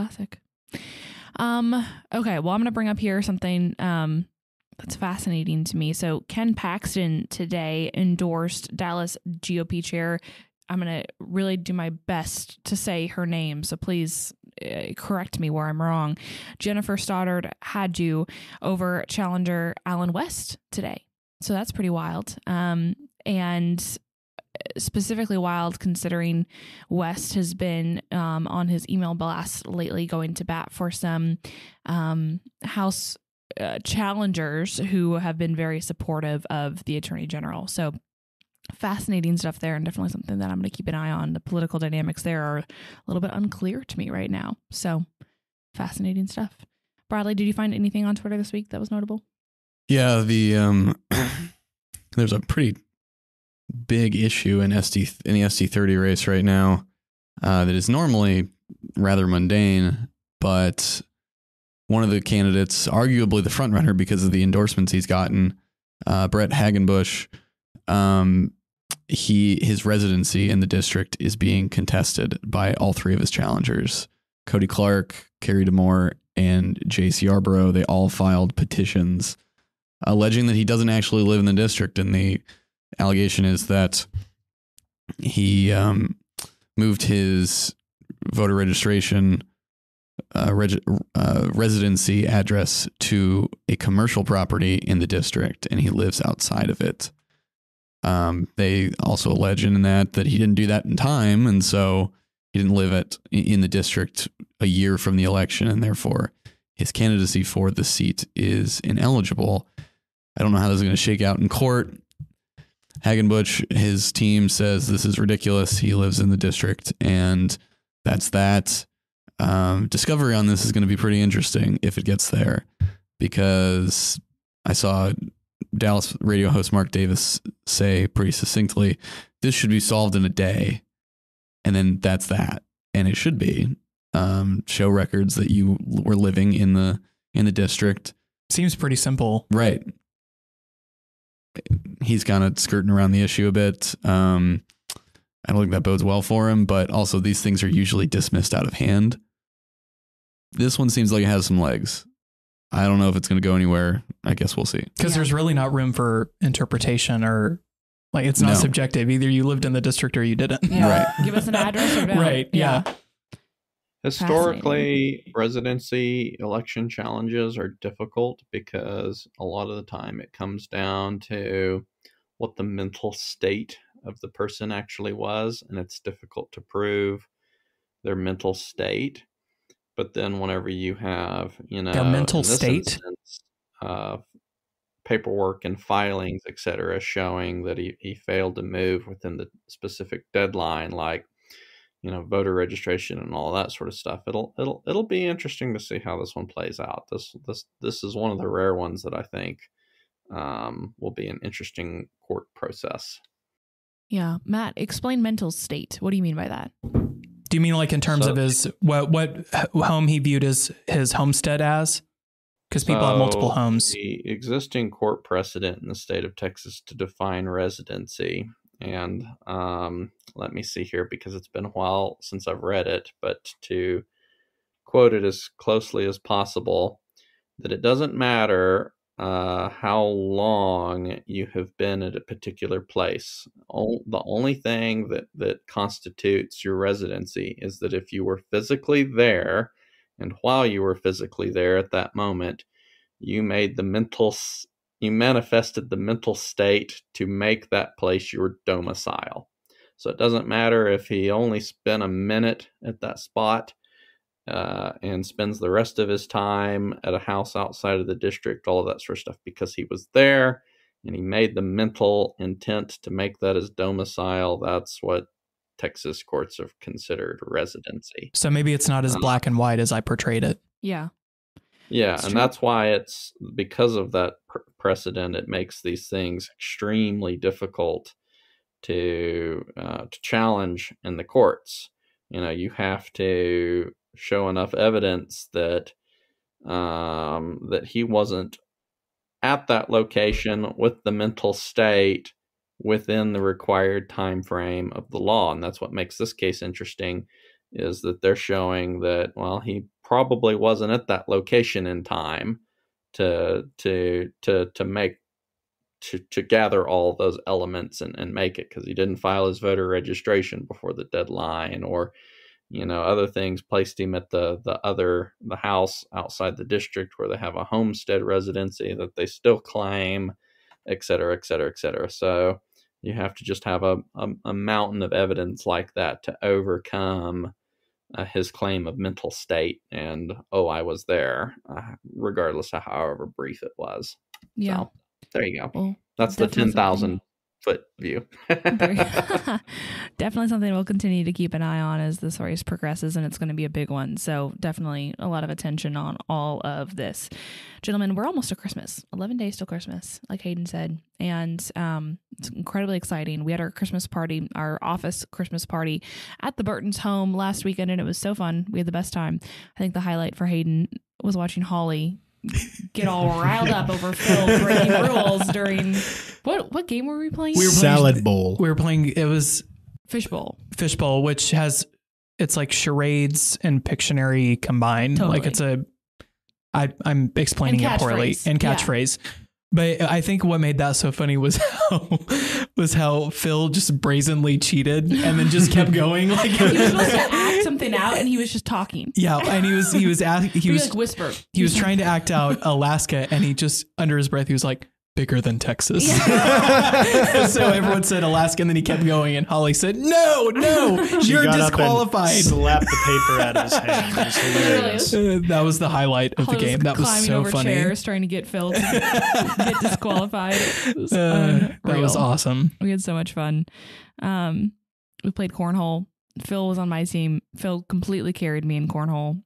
well, I'm going to bring up here something that's fascinating to me. So Ken Paxton today endorsed Dallas GOP chair. I'm going to really do my best to say her name, so please correct me where I'm wrong. Jennifer Stoddard Hadju over challenger Allen West today. So that's pretty wild. And specifically wild considering West has been on his email blast lately going to bat for some House challengers who have been very supportive of the Attorney General. So fascinating stuff there, and definitely something that I'm going to keep an eye on. The political dynamics there are a little bit unclear to me right now. So fascinating stuff. Bradley, did you find anything on Twitter this week that was notable? Yeah, there's a pretty big issue in the ST30 race right now that is normally rather mundane, but one of the candidates, arguably the front runner because of the endorsements he's gotten, Brett Hagenbusch, his residency in the district is being contested by all three of his challengers. Cody Clark, Carrie DeMore, and Jace Yarborough. They all filed petitions alleging that he doesn't actually live in the district, and the allegation is that he moved his voter registration residency address to a commercial property in the district, and he lives outside of it. They also allege in that he didn't do that in time, and so he didn't live in the district a year from the election, and therefore his candidacy for the seat is ineligible. I don't know how this is going to shake out in court. Hagenbusch, his team says this is ridiculous. He lives in the district, and that's that. Discovery on this is going to be pretty interesting if it gets there. because I saw Dallas radio host Mark Davis say pretty succinctly, this should be solved in a day. And then that's that. And it should be. Show records that you were living in the district. Seems pretty simple. Right. He's kind of skirting around the issue a bit. I don't think that bodes well for him, but also these things are usually dismissed out of hand. This one seems like it has some legs. I don't know if it's going to go anywhere. I guess we'll see. Because there's really not room for interpretation, or like it's not subjective. Either you lived in the district or you didn't. Yeah. Right. Give us an address or don't. Right. Yeah. Historically, residency election challenges are difficult because a lot of the time it comes down to what the mental state of the person actually was, and it's difficult to prove their mental state. But then whenever you have, their mental state, paperwork and filings, etc., showing that he failed to move within the specific deadline, like voter registration and all that sort of stuff. It'll be interesting to see how this one plays out. This is one of the rare ones that I think will be an interesting court process. Yeah, Matt, explain mental state. What do you mean by that? Do you mean like in terms of his what home he viewed as his homestead as? Because people have multiple homes. The existing court precedent in the state of Texas to define residency, and let me see here because it's been a while since I've read it, but to quote it as closely as possible, that it doesn't matter how long you have been at a particular place. The only thing that constitutes your residency is that if you were physically there, and while you were physically there at that moment, you manifested the mental state to make that place your domicile. So it doesn't matter if he only spent a minute at that spot and spends the rest of his time at a house outside of the district, all of that sort of stuff, because he was there and he made the mental intent to make that his domicile. That's what Texas courts have considered residency. So maybe it's not as black and white as I portrayed it. Yeah. Yeah, and that's why it's because of that precedent, it makes these things extremely difficult to challenge in the courts. You have to show enough evidence that that he wasn't at that location with the mental state within the required time frame of the law. And that's what makes this case interesting, is that they're showing that, well, he probably wasn't at that location in time to gather all those elements and make it, because he didn't file his voter registration before the deadline, or other things placed him at the house outside the district where they have a homestead residency that they still claim, et cetera, et cetera, et cetera. So you have to just have a mountain of evidence like that to overcome his claim of mental state and, I was there, regardless of however brief it was. Yeah. So, there you go. Well, that's the 10,000 foot view. Definitely something we'll continue to keep an eye on as this race progresses, and it's going to be a big one. So definitely a lot of attention on all of this. Gentlemen, we're almost to Christmas. 11 days till Christmas, like Hayden said. And it's incredibly exciting. We had our Christmas party, our office Christmas party at the Burton's home last weekend, and it was so fun. We had the best time. I think the highlight for Hayden was watching Holly get all riled up over Phil breaking rules during what game were we playing? Salad bowl. We were playing. It was Fishbowl, which it's like charades and Pictionary combined. Totally. Like I'm explaining it poorly, and catchphrase. Yeah. But I think what made that so funny was how Phil just brazenly cheated and then just kept going. Like he was supposed to act something out, and he was just talking. Yeah, and he was like whisper. He was trying to act out Alaska, and he just under his breath he was like, bigger than Texas. Yeah. So everyone said Alaska, and then he kept going, and Holly said, no, you're disqualified. Slapped the paper out of his hand. It was hilarious. That was the highlight of the game. That was so over funny. Chairs trying to get Phil to get disqualified. That was awesome. We had so much fun. We played cornhole. Phil was on my team. Phil completely carried me in cornhole.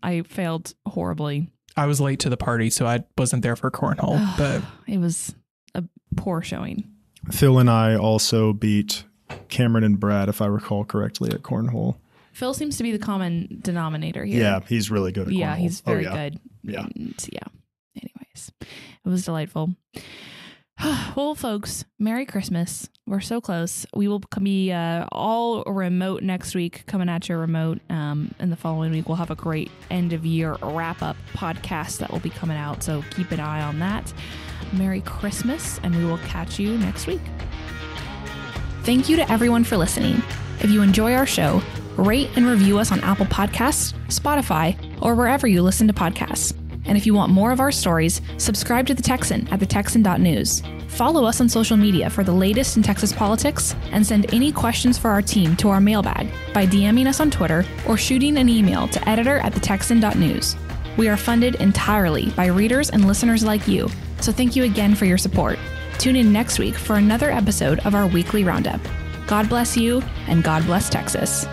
I failed horribly. I was late to the party, so I wasn't there for cornhole, but it was a poor showing. Phil and I also beat Cameron and Brad, if I recall correctly, at cornhole. Phil seems to be the common denominator here. Yeah, he's really good at cornhole. Yeah, he's very good. Yeah. And anyways, it was delightful. Well, folks, Merry Christmas. We're so close. We will be all remote next week, coming at you remote. And the following week, we'll have a great end of year wrap-up podcast that will be coming out. So keep an eye on that. Merry Christmas, and we will catch you next week. Thank you to everyone for listening. If you enjoy our show, rate and review us on Apple Podcasts, Spotify, or wherever you listen to podcasts. And if you want more of our stories, subscribe to The Texan at thetexan.news. Follow us on social media for the latest in Texas politics, and send any questions for our team to our mailbag by DMing us on Twitter or shooting an email to editor@thetexan.news. We are funded entirely by readers and listeners like you, so thank you again for your support. Tune in next week for another episode of our weekly roundup. God bless you, and God bless Texas.